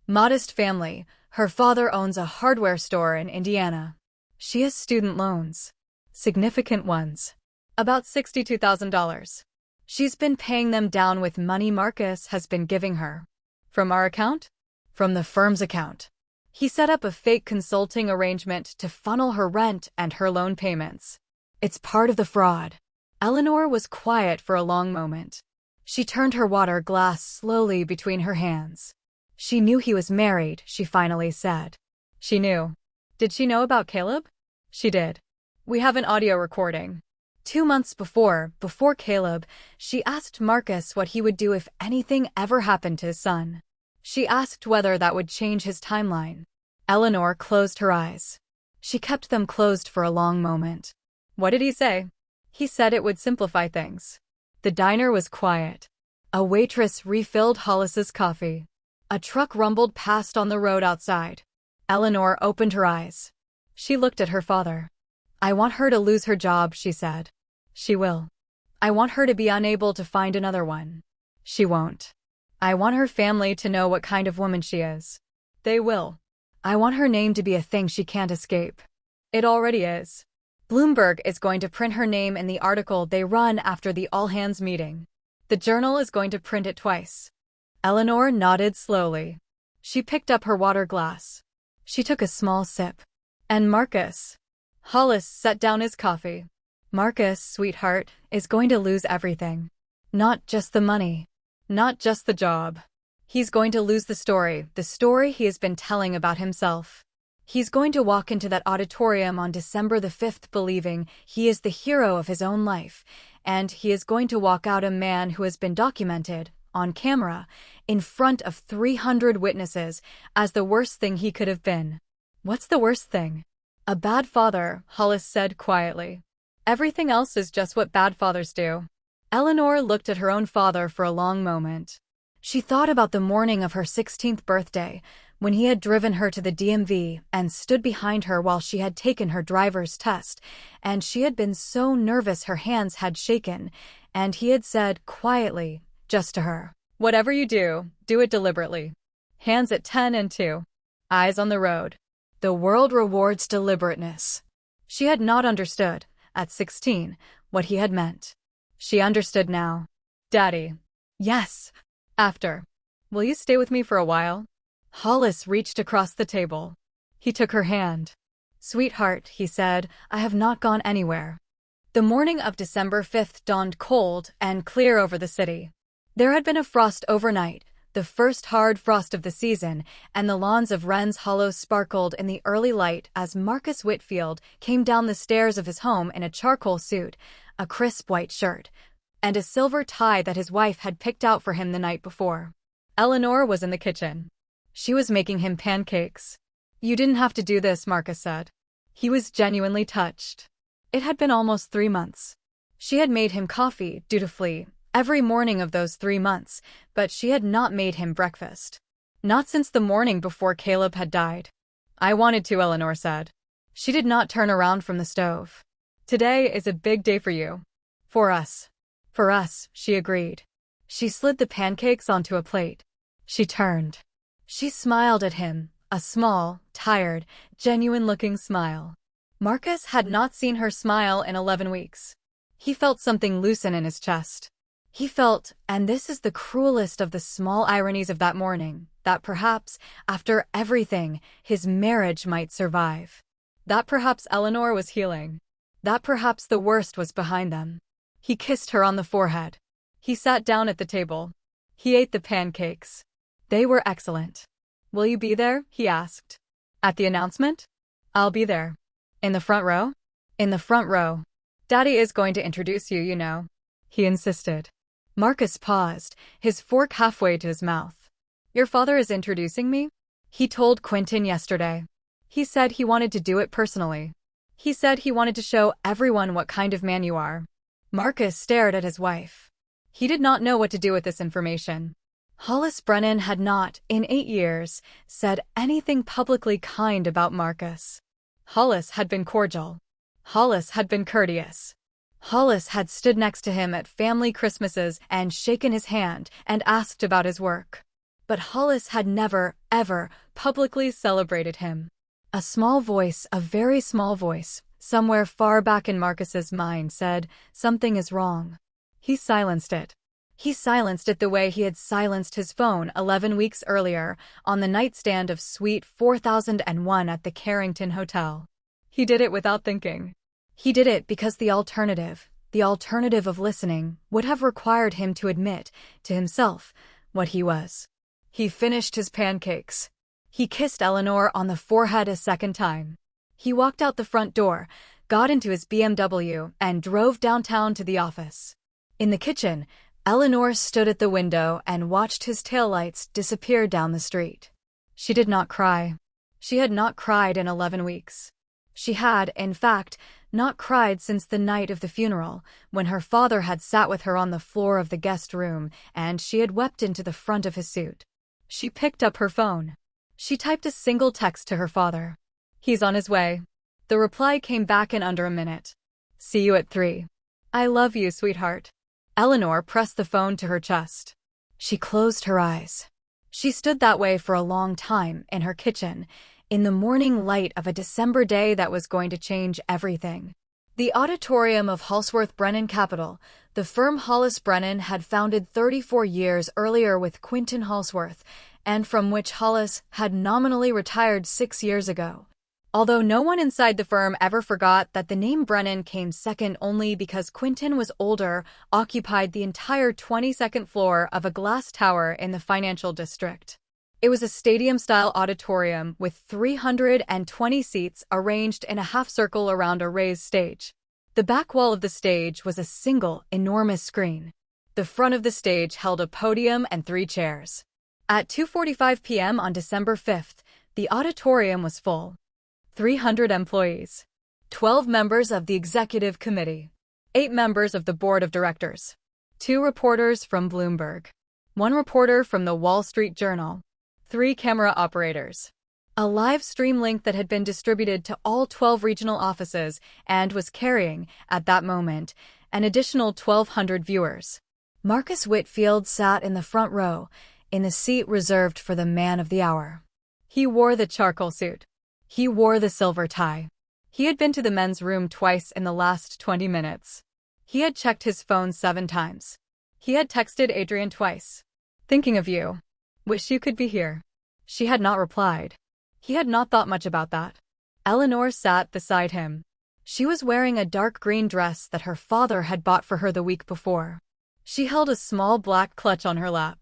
Modest family. Her father owns a hardware store in Indiana. She has student loans. Significant ones. About $62,000. She's been paying them down with money Marcus has been giving her. From our account? From the firm's account. He set up a fake consulting arrangement to funnel her rent and her loan payments. It's part of the fraud. Eleanor was quiet for a long moment. She turned her water glass slowly between her hands. She knew he was married, she finally said. She knew. Did she know about Caleb? She did. We have an audio recording. 2 months before Caleb, she asked Marcus what he would do if anything ever happened to his son. She asked whether that would change his timeline. Eleanor closed her eyes. She kept them closed for a long moment. What did he say? He said it would simplify things. The diner was quiet. A waitress refilled Hollis's coffee. A truck rumbled past on the road outside. Eleanor opened her eyes. She looked at her father. I want her to lose her job, she said. She will. I want her to be unable to find another one. She won't. I want her family to know what kind of woman she is. They will. I want her name to be a thing she can't escape. It already is. Bloomberg is going to print her name in the article they run after the all-hands meeting. The Journal is going to print it twice. Eleanor nodded slowly. She picked up her water glass. She took a small sip. And Marcus. Hollis set down his coffee. Marcus, sweetheart, is going to lose everything. Not just the money. Not just the job. He's going to lose the story he has been telling about himself. He's going to walk into that auditorium on December the 5th believing he is the hero of his own life, and he is going to walk out a man who has been documented, on camera, in front of 300 witnesses, as the worst thing he could have been. What's the worst thing? A bad father, Hollis said quietly. Everything else is just what bad fathers do. Eleanor looked at her own father for a long moment. She thought about the morning of her 16th birthday, when he had driven her to the DMV and stood behind her while she had taken her driver's test, and she had been so nervous her hands had shaken, and he had said quietly, just to her, whatever you do, do it deliberately. Hands at 10 and 2. Eyes on the road. The world rewards deliberateness. She had not understood, at 16, what he had meant. She understood now. Daddy. Yes. After. Will you stay with me for a while? Hollis reached across the table. He took her hand. Sweetheart, he said, I have not gone anywhere. The morning of December 5th dawned cold and clear over the city. There had been a frost overnight, the first hard frost of the season, and the lawns of Wren's Hollow sparkled in the early light as Marcus Whitfield came down the stairs of his home in a charcoal suit, a crisp white shirt, and a silver tie that his wife had picked out for him the night before. Eleanor was in the kitchen. She was making him pancakes. You didn't have to do this, Marcus said. He was genuinely touched. It had been almost 3 months. She had made him coffee, dutifully, every morning of those 3 months, but she had not made him breakfast. Not since the morning before Caleb had died. I wanted to, Eleanor said. She did not turn around from the stove. Today is a big day for you. For us. For us, she agreed. She slid the pancakes onto a plate. She turned. She smiled at him, a small, tired, genuine-looking smile. Marcus had not seen her smile in 11 weeks. He felt something loosen in his chest. He felt, and this is the cruelest of the small ironies of that morning, that perhaps, after everything, his marriage might survive. That perhaps Eleanor was healing. That perhaps the worst was behind them. He kissed her on the forehead. He sat down at the table. He ate the pancakes. They were excellent. Will you be there? He asked. At the announcement? I'll be there. In the front row? In the front row. Daddy is going to introduce you, you know. He insisted. Marcus paused, his fork halfway to his mouth. Your father is introducing me? He told Quentin yesterday. He said he wanted to do it personally. He said he wanted to show everyone what kind of man you are. Marcus stared at his wife. He did not know what to do with this information. Hollis Brennan had not, in 8 years, said anything publicly kind about Marcus. Hollis had been cordial. Hollis had been courteous. Hollis had stood next to him at family Christmases and shaken his hand and asked about his work. But Hollis had never, ever, publicly celebrated him. A small voice, a very small voice, somewhere far back in Marcus's mind said, "Something is wrong." He silenced it. He silenced it the way he had silenced his phone 11 weeks earlier on the nightstand of Suite 4001 at the Carrington Hotel. He did it without thinking. He did it because the alternative of listening, would have required him to admit, to himself, what he was. He finished his pancakes. He kissed Eleanor on the forehead a second time. He walked out the front door, got into his BMW, and drove downtown to the office. In the kitchen, Eleanor stood at the window and watched his taillights disappear down the street. She did not cry. She had not cried in 11 weeks. She had, in fact, not cried since the night of the funeral, when her father had sat with her on the floor of the guest room and she had wept into the front of his suit. She picked up her phone. She typed a single text to her father. "He's on his way." The reply came back in under a minute. "See you at 3. I love you, sweetheart." Eleanor pressed the phone to her chest. She closed her eyes. She stood that way for a long time in her kitchen, in the morning light of a December day that was going to change everything. The auditorium of Halsworth Brennan Capital, the firm Hollis Brennan had founded 34 years earlier with Quentin Halsworth, and from which Hollis had nominally retired 6 years ago. Although no one inside the firm ever forgot that the name Brennan came second only because Quentin was older, occupied the entire 22nd floor of a glass tower in the financial district. It was a stadium-style auditorium with 320 seats arranged in a half-circle around a raised stage. The back wall of the stage was a single, enormous screen. The front of the stage held a podium and 3 chairs. At 2:45 p.m. on December 5th, the auditorium was full. 300 employees. 12 members of the executive committee. 8 members of the board of directors. 2 reporters from Bloomberg. 1 reporter from the Wall Street Journal. 3 camera operators. A live stream link that had been distributed to all 12 regional offices and was carrying, at that moment, an additional 1,200 viewers. Marcus Whitfield sat in the front row, in the seat reserved for the man of the hour. He wore the charcoal suit. He wore the silver tie. He had been to the men's room twice in the last 20 minutes. He had checked his phone 7 times. He had texted Adrian twice. "Thinking of you. Wish you could be here." She had not replied. He had not thought much about that. Eleanor sat beside him. She was wearing a dark green dress that her father had bought for her the week before. She held a small black clutch on her lap.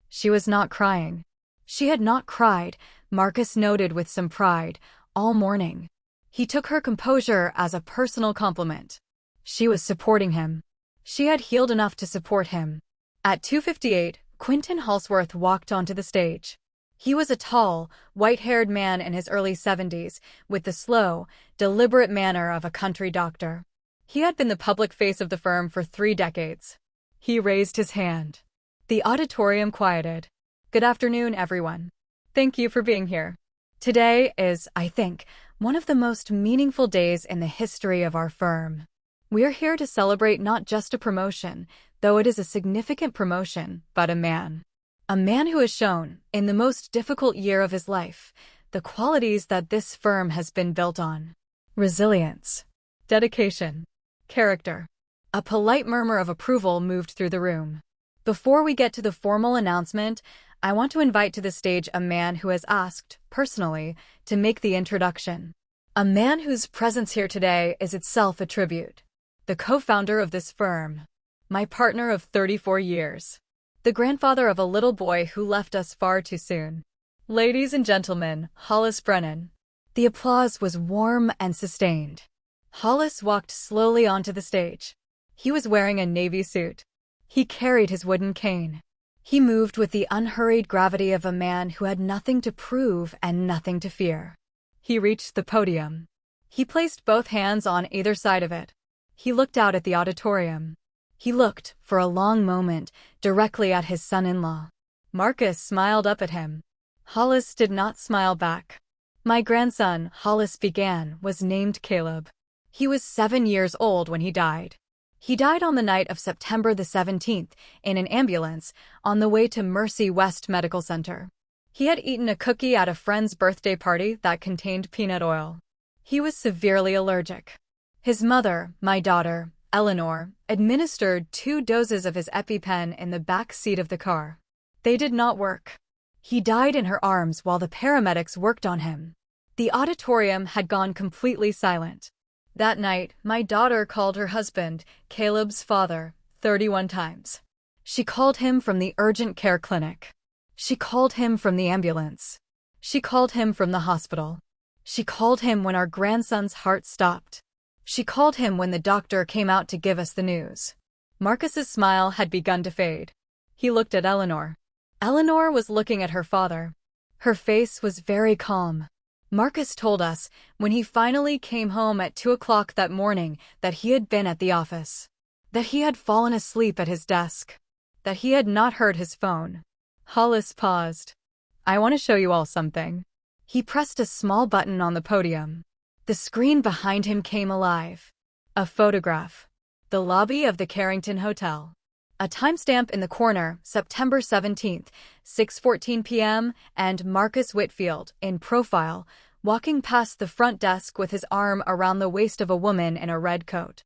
She was not crying. She had not cried, Marcus noted with some pride, all morning. He took her composure as a personal compliment. She was supporting him. She had healed enough to support him. At 2:58, Quentin Halsworth walked onto the stage. He was a tall, white-haired man in his early 70s, with the slow, deliberate manner of a country doctor. He had been the public face of the firm for 3 decades. He raised his hand. The auditorium quieted. "Good afternoon, everyone. Thank you for being here. Today is, I think, one of the most meaningful days in the history of our firm. We are here to celebrate not just a promotion, though it is a significant promotion, but a man. A man who has shown, in the most difficult year of his life, the qualities that this firm has been built on. Resilience, dedication, character." A polite murmur of approval moved through the room. Before we get to the formal announcement, I want to invite to the stage a man who has asked, personally, to make the introduction. A man whose presence here today is itself a tribute. The co-founder of this firm. My partner of 34 years. The grandfather of a little boy who left us far too soon. Ladies and gentlemen, Hollis Brennan. The applause was warm and sustained. Hollis walked slowly onto the stage. He was wearing a navy suit. He carried his wooden cane. He moved with the unhurried gravity of a man who had nothing to prove and nothing to fear. He reached the podium. He placed both hands on either side of it. He looked out at the auditorium. He looked, for a long moment, directly at his son-in-law. Marcus smiled up at him. Hollis did not smile back. My grandson, Hollis began, was named Caleb. He was 7 years old when he died. He died on the night of September the 17th, in an ambulance, on the way to Mercy West Medical Center. He had eaten a cookie at a friend's birthday party that contained peanut oil. He was severely allergic. His mother, my daughter, Eleanor, administered 2 doses of his EpiPen in the back seat of the car. They did not work. He died in her arms while the paramedics worked on him. The auditorium had gone completely silent. That night, my daughter called her husband, Caleb's father, 31 times. She called him from the urgent care clinic. She called him from the ambulance. She called him from the hospital. She called him when our grandson's heart stopped. She called him when the doctor came out to give us the news. Marcus's smile had begun to fade. He looked at Eleanor. Eleanor was looking at her father. Her face was very calm. Marcus told us, when he finally came home at 2 o'clock that morning, that he had been at the office. That he had fallen asleep at his desk. That he had not heard his phone. Hollis paused. I want to show you all something. He pressed a small button on the podium. The screen behind him came alive. A photograph. The lobby of the Carrington Hotel. A timestamp in the corner, September 17th, 6:14 p.m., and Marcus Whitfield, in profile, walking past the front desk with his arm around the waist of a woman in a red coat.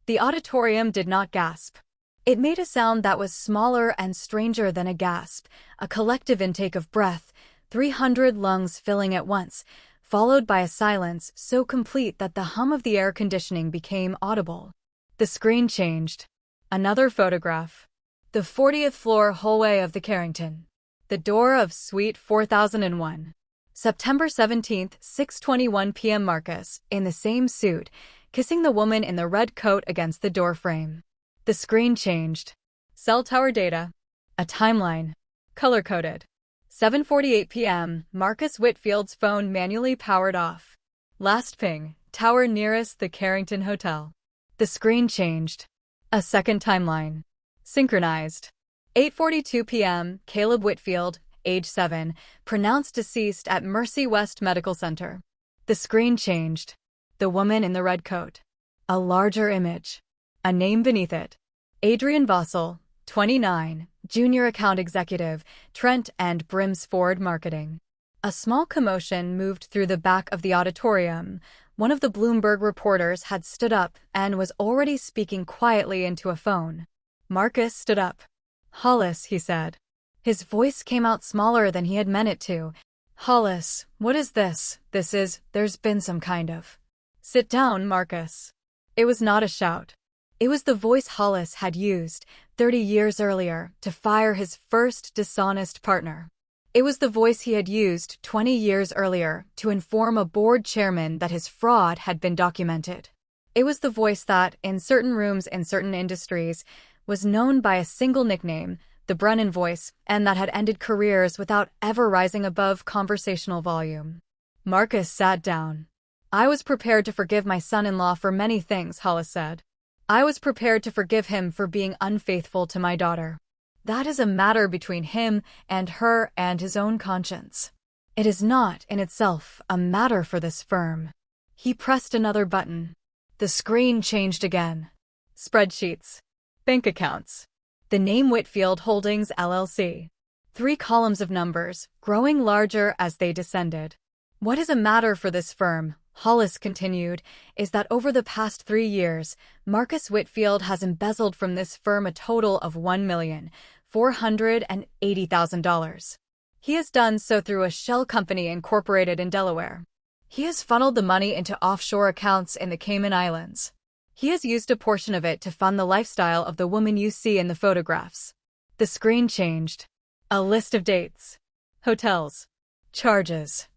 The auditorium did not gasp. It made a sound that was smaller and stranger than a gasp, a collective intake of breath, 300 lungs filling at once, followed by a silence so complete that the hum of the air conditioning became audible. The screen changed. Another photograph. The 40th floor hallway of the Carrington. The door of Suite 4001. September 17th, 6:21 p.m. Marcus, in the same suit, kissing the woman in the red coat against the door frame. The screen changed. Cell tower data. A timeline. Color-coded. 7:48 p.m., Marcus Whitfield's phone manually powered off. Last ping, tower nearest the Carrington Hotel. The screen changed. A second timeline. Synchronized. 8:42 p.m., Caleb Whitfield, age 7, pronounced deceased at Mercy West Medical Center. The screen changed. The woman in the red coat. A larger image. A name beneath it. Adrian Vossel, 29, Junior Account Executive, Trent and Brims Ford Marketing. A small commotion moved through the back of the auditorium. One of the Bloomberg reporters had stood up and was already speaking quietly into a phone. Marcus stood up. Hollis, he said. His voice came out smaller than he had meant it to. Hollis, what is this? There's been some kind of. Sit down, Marcus. It was not a shout. It was the voice Hollis had used 30 years earlier to fire his first dishonest partner. It was the voice he had used 20 years earlier to inform a board chairman that his fraud had been documented. It was the voice that, in certain rooms in certain industries, was known by a single nickname, the Brennan voice, and that had ended careers without ever rising above conversational volume. Marcus sat down. I was prepared to forgive my son-in-law for many things, Hollis said. I was prepared to forgive him for being unfaithful to my daughter. That is a matter between him and her and his own conscience. It is not, in itself, a matter for this firm. He pressed another button. The screen changed again. Spreadsheets. Bank accounts. The name Whitfield Holdings LLC. 3 columns of numbers, growing larger as they descended. What is a matter for this firm, Hollis continued, is that over the past 3 years, Marcus Whitfield has embezzled from this firm a total of $1,480,000. He has done so through a shell company incorporated in Delaware. He has funneled the money into offshore accounts in the Cayman Islands. He has used a portion of it to fund the lifestyle of the woman you see in the photographs. The screen changed. A list of dates. Hotels. Charges.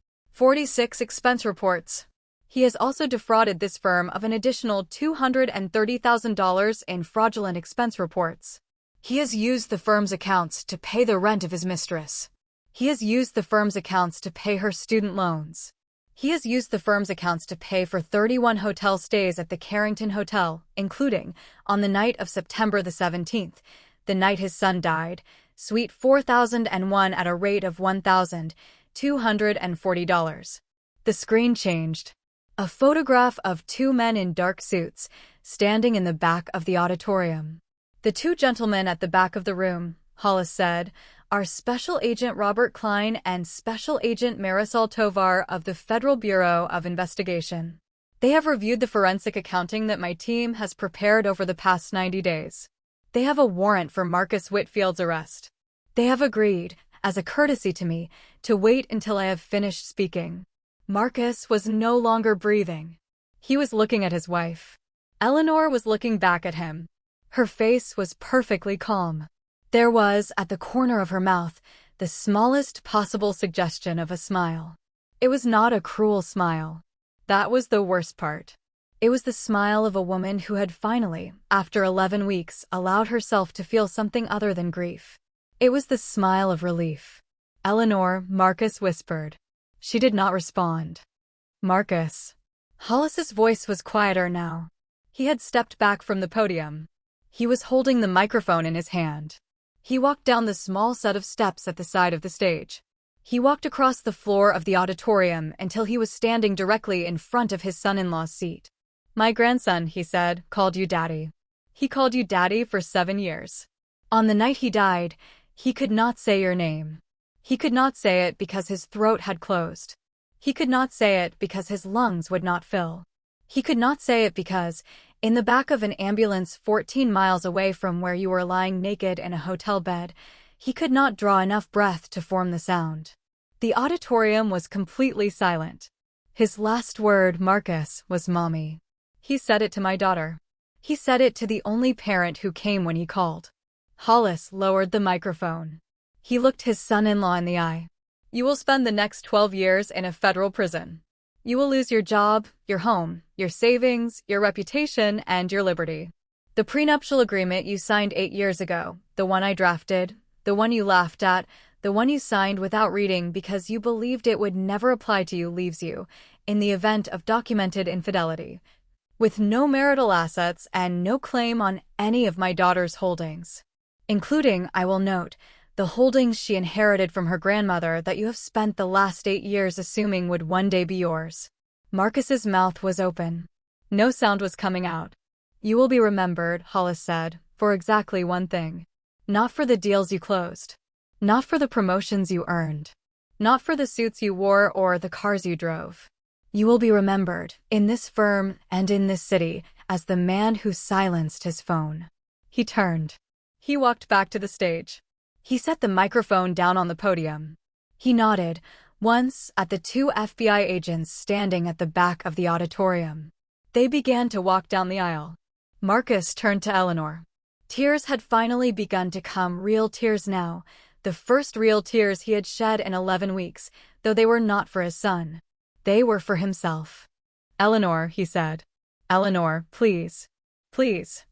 46 expense reports. He has also defrauded this firm of an additional $230,000 in fraudulent expense reports. He has used the firm's accounts to pay the rent of his mistress. He has used the firm's accounts to pay her student loans. He has used the firm's accounts to pay for 31 hotel stays at the Carrington Hotel, including, on the night of September the 17th, the night his son died, Suite 4001 at a rate of $1,240. The screen changed. A photograph of two men in dark suits, standing in the back of the auditorium. The two gentlemen at the back of the room, Hollis said, are Special Agent Robert Klein and Special Agent Marisol Tovar of the Federal Bureau of Investigation. They have reviewed the forensic accounting that my team has prepared over the past 90 days. They have a warrant for Marcus Whitfield's arrest. They have agreed, as a courtesy to me, to wait until I have finished speaking. Marcus was no longer breathing. He was looking at his wife. Eleanor was looking back at him. Her face was perfectly calm. There was, at the corner of her mouth, the smallest possible suggestion of a smile. It was not a cruel smile. That was the worst part. It was the smile of a woman who had finally, after 11 weeks, allowed herself to feel something other than grief. It was the smile of relief. "Eleanor," Marcus whispered. She did not respond. "Marcus." Hollis's voice was quieter now. He had stepped back from the podium. He was holding the microphone in his hand. He walked down the small set of steps at the side of the stage. He walked across the floor of the auditorium until he was standing directly in front of his son-in-law's seat. "My grandson," he said, "called you Daddy. He called you Daddy for 7 years. On the night he died, he could not say your name. He could not say it because his throat had closed. He could not say it because his lungs would not fill. He could not say it because, in the back of an ambulance 14 miles away from where you were lying naked in a hotel bed, he could not draw enough breath to form the sound." The auditorium was completely silent. His last word, "Marcus," was "Mommy." He said it to my daughter. He said it to the only parent who came when he called. Hollis lowered the microphone. He looked his son-in-law in the eye. "You will spend the next 12 years in a federal prison. You will lose your job, your home, your savings, your reputation, and your liberty. The prenuptial agreement you signed 8 years ago, the one I drafted, the one you laughed at, the one you signed without reading because you believed it would never apply to you, leaves you, in the event of documented infidelity, with no marital assets and no claim on any of my daughter's holdings. Including, I will note, the holdings she inherited from her grandmother that you have spent the last 8 years assuming would one day be yours." Marcus's mouth was open. No sound was coming out. "You will be remembered," Hollis said, "for exactly one thing. Not for the deals you closed. Not for the promotions you earned. Not for the suits you wore or the cars you drove. You will be remembered, in this firm and in this city, as the man who silenced his phone." He turned. He walked back to the stage. He set the microphone down on the podium. He nodded, once, at the 2 FBI agents standing at the back of the auditorium. They began to walk down the aisle. Marcus turned to Eleanor. Tears had finally begun to come, real tears now, the first real tears he had shed in 11 weeks, though they were not for his son. They were for himself. "Eleanor," he said. "Eleanor, please. Please.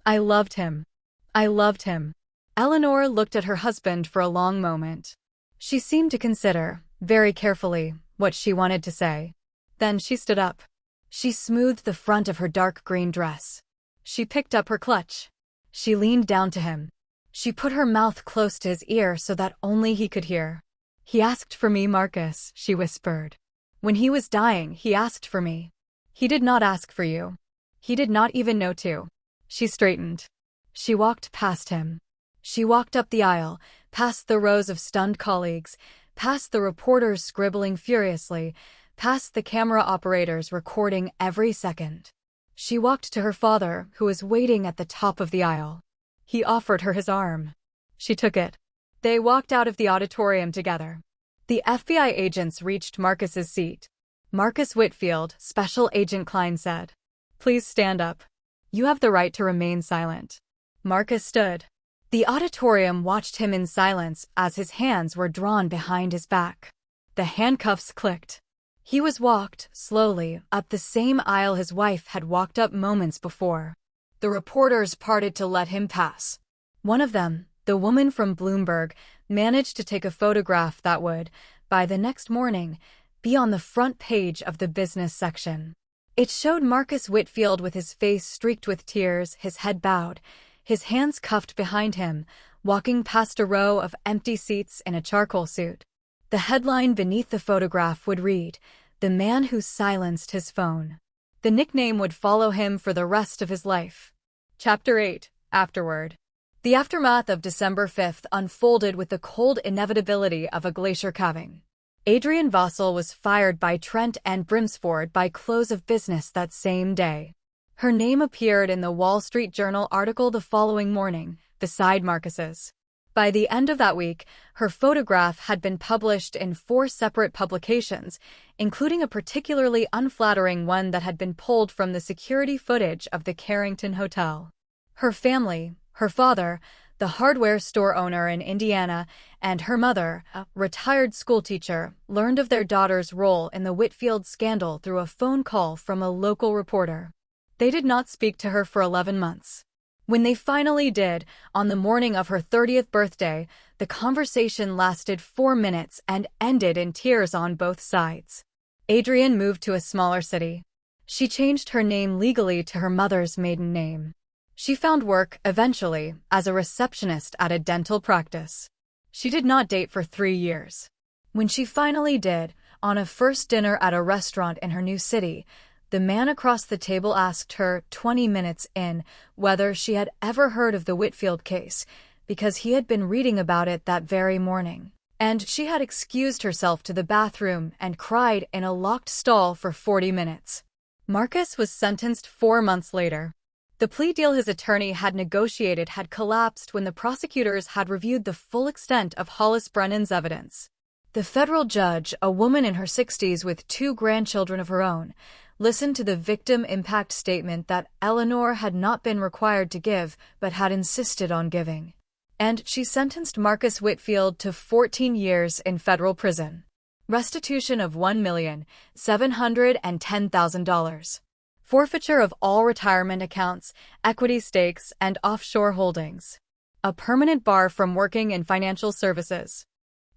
I loved him. I loved him." Eleanor looked at her husband for a long moment. She seemed to consider, very carefully, what she wanted to say. Then she stood up. She smoothed the front of her dark green dress. She picked up her clutch. She leaned down to him. She put her mouth close to his ear so that only he could hear. "He asked for me, Marcus," she whispered. "When he was dying, he asked for me. He did not ask for you. He did not even know to." She straightened. She walked past him. She walked up the aisle, past the rows of stunned colleagues, past the reporters scribbling furiously, past the camera operators recording every second. She walked to her father, who was waiting at the top of the aisle. He offered her his arm. She took it. They walked out of the auditorium together. The FBI agents reached Marcus's seat. "Marcus Whitfield," Special Agent Klein said. "Please stand up. You have the right to remain silent." Marcus stood. The auditorium watched him in silence as his hands were drawn behind his back. The handcuffs clicked. He was walked, slowly, up the same aisle his wife had walked up moments before. The reporters parted to let him pass. One of them, the woman from Bloomberg, managed to take a photograph that would, by the next morning, be on the front page of the business section. It showed Marcus Whitfield with his face streaked with tears, his head bowed, his hands cuffed behind him, walking past a row of empty seats in a charcoal suit. The headline beneath the photograph would read, "The man who silenced his phone." The nickname would follow him for the rest of his life. Chapter 8. Afterward. The aftermath of December 5th unfolded with the cold inevitability of a glacier calving. Adrienne Vossel was fired by Trent and Brimsford by close of business that same day. Her name appeared in the Wall Street Journal article the following morning, beside Marcus's. By the end of that week, her photograph had been published in 4 separate publications, including a particularly unflattering one that had been pulled from the security footage of the Carrington Hotel. Her family, her father, the hardware store owner in Indiana, and her mother, a retired schoolteacher, learned of their daughter's role in the Whitfield scandal through a phone call from a local reporter. They did not speak to her for 11 months. When they finally did, on the morning of her 30th birthday, the conversation lasted 4 minutes and ended in tears on both sides. Adrienne moved to a smaller city. She changed her name legally to her mother's maiden name. She found work, eventually, as a receptionist at a dental practice. She did not date for 3 years. When she finally did, on a first dinner at a restaurant in her new city, the man across the table asked her, 20 minutes in, whether she had ever heard of the Whitfield case, because he had been reading about it that very morning. And she had excused herself to the bathroom and cried in a locked stall for 40 minutes. Marcus was sentenced 4 months later. The plea deal his attorney had negotiated had collapsed when the prosecutors had reviewed the full extent of Hollis Brennan's evidence. The federal judge, a woman in her 60s with 2 grandchildren of her own, listened to the victim impact statement that Eleanor had not been required to give but had insisted on giving. And she sentenced Marcus Whitfield to 14 years in federal prison. Restitution of $1,710,000. Forfeiture of all retirement accounts, equity stakes, and offshore holdings. A permanent bar from working in financial services.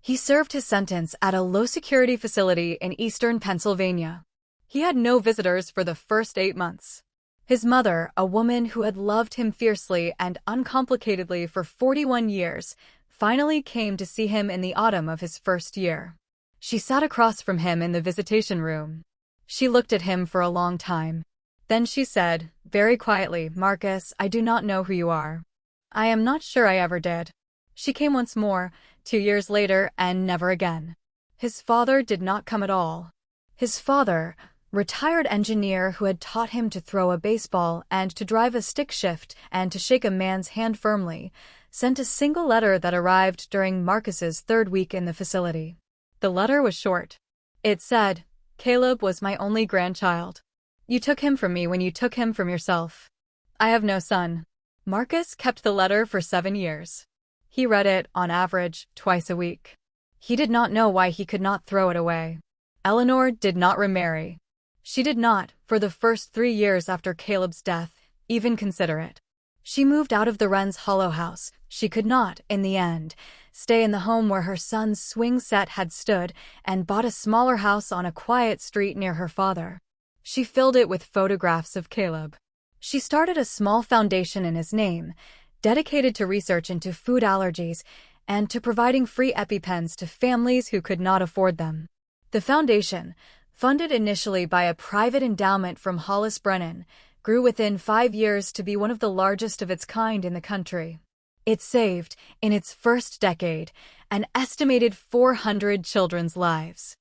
He served his sentence at a low-security facility in eastern Pennsylvania. He had no visitors for the first 8 months. His mother, a woman who had loved him fiercely and uncomplicatedly for 41 years, finally came to see him in the autumn of his first year. She sat across from him in the visitation room. She looked at him for a long time. Then she said, very quietly, "Marcus, I do not know who you are." "I am not sure I ever did." She came once more, 2 years later, and never again. His father did not come at all. His father, retired engineer who had taught him to throw a baseball and to drive a stick shift and to shake a man's hand firmly, sent a single letter that arrived during Marcus's 3rd week in the facility. The letter was short. It said, "Caleb was my only grandchild. You took him from me when you took him from yourself. I have no son." Marcus kept the letter for 7 years. He read it, on average, twice a week. He did not know why he could not throw it away. Eleanor did not remarry. She did not, for the first 3 years after Caleb's death, even consider it. She moved out of the Wren's Hollow house. She could not, in the end, stay in the home where her son's swing set had stood and bought a smaller house on a quiet street near her father. She filled it with photographs of Caleb. She started a small foundation in his name, dedicated to research into food allergies and to providing free EpiPens to families who could not afford them. The foundation, funded initially by a private endowment from Hollis Brennan, grew within 5 years to be one of the largest of its kind in the country. It saved, in its first decade, an estimated 400 children's lives.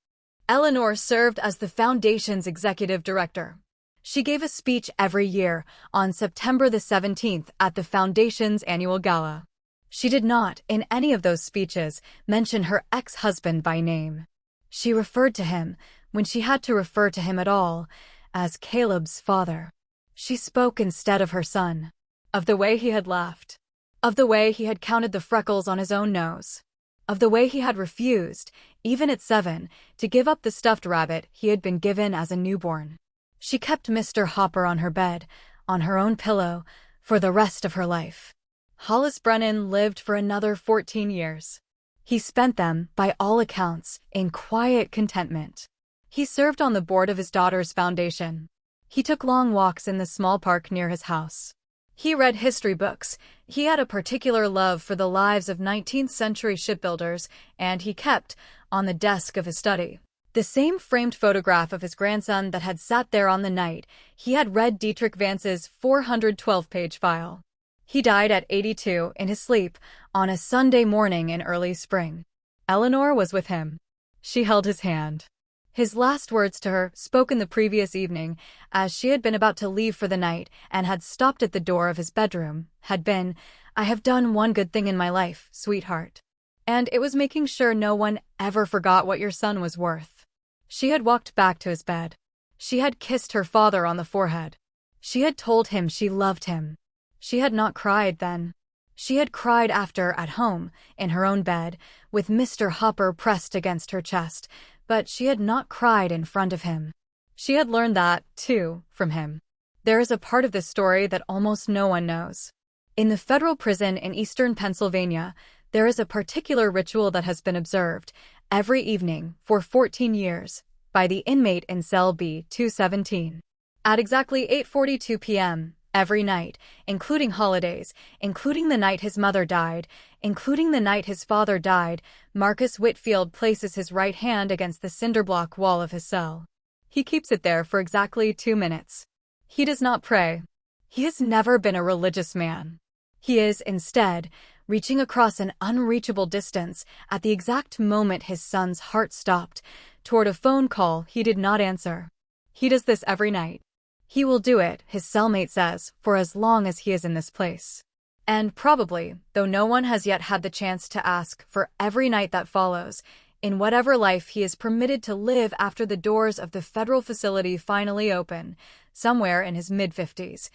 Eleanor served as the foundation's executive director. She gave a speech every year on September the 17th at the foundation's annual gala. She did not, in any of those speeches, mention her ex-husband by name. She referred to him, when she had to refer to him at all, as Caleb's father. She spoke instead of her son, of the way he had laughed, of the way he had counted the freckles on his own nose, of the way he had refused, even at 7, to give up the stuffed rabbit he had been given as a newborn. She kept Mr. Hopper on her bed, on her own pillow, for the rest of her life. Hollis Brennan lived for another 14 years. He spent them, by all accounts, in quiet contentment. He served on the board of his daughter's foundation. He took long walks in the small park near his house. He read history books. He had a particular love for the lives of 19th-century shipbuilders, and he kept, on the desk of his study, the same framed photograph of his grandson that had sat there on the night he had read Dietrich Vance's 412-page file. He died at 82 in his sleep on a Sunday morning in early spring. Eleanor was with him. She held his hand. His last words to her, spoken the previous evening, as she had been about to leave for the night and had stopped at the door of his bedroom, had been, "I have done one good thing in my life, sweetheart. And it was making sure no one ever forgot what your son was worth." She had walked back to his bed. She had kissed her father on the forehead. She had told him she loved him. She had not cried then. She had cried after, at home, in her own bed, with Mr. Hopper pressed against her chest, but she had not cried in front of him. She had learned that, too, from him. There is a part of this story that almost no one knows. In the federal prison in eastern Pennsylvania, there is a particular ritual that has been observed every evening for 14 years by the inmate in cell B-217. At exactly 8:42 p.m., every night, including holidays, including the night his mother died, including the night his father died, Marcus Whitfield places his right hand against the cinderblock wall of his cell. He keeps it there for exactly 2 minutes. He does not pray. He has never been a religious man. He is, instead, reaching across an unreachable distance at the exact moment his son's heart stopped, toward a phone call he did not answer. He does this every night. He will do it, his cellmate says, for as long as he is in this place. And probably, though no one has yet had the chance to ask, for every night that follows, in whatever life he is permitted to live after the doors of the federal facility finally open, somewhere in his mid-50s,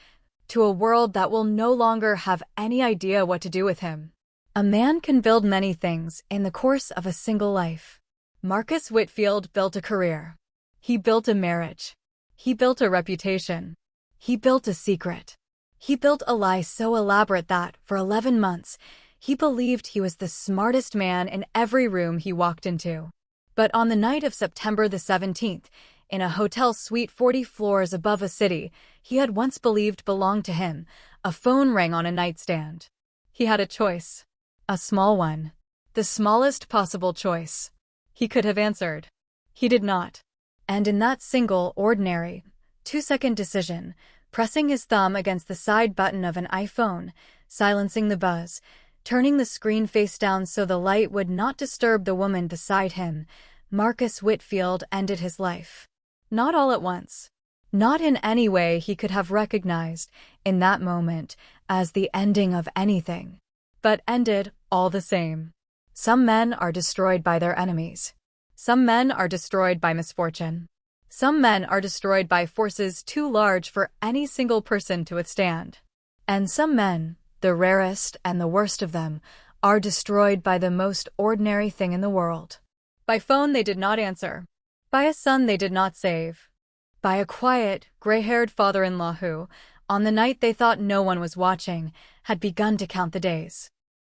to a world that will no longer have any idea what to do with him. A man can build many things in the course of a single life. Marcus Whitfield built a career. He built a marriage. He built a reputation. He built a secret. He built a lie so elaborate that, for 11 months, he believed he was the smartest man in every room he walked into. But on the night of September the 17th, in a hotel suite 40 floors above a city he had once believed belonged to him, a phone rang on a nightstand. He had a choice. A small one. The smallest possible choice. He could have answered. He did not. And in that single, ordinary, 2-second decision, pressing his thumb against the side button of an iPhone, silencing the buzz, turning the screen face down so the light would not disturb the woman beside him, Marcus Whitfield ended his life. Not all at once. Not in any way he could have recognized, in that moment, as the ending of anything. But ended, all the same. Some men are destroyed by their enemies. Some men are destroyed by misfortune. Some men are destroyed by forces too large for any single person to withstand. And some men, the rarest and the worst of them, are destroyed by the most ordinary thing in the world. By phone they did not answer. By a son they did not save. By a quiet, gray-haired father-in-law who, on the night they thought no one was watching, had begun to count the days.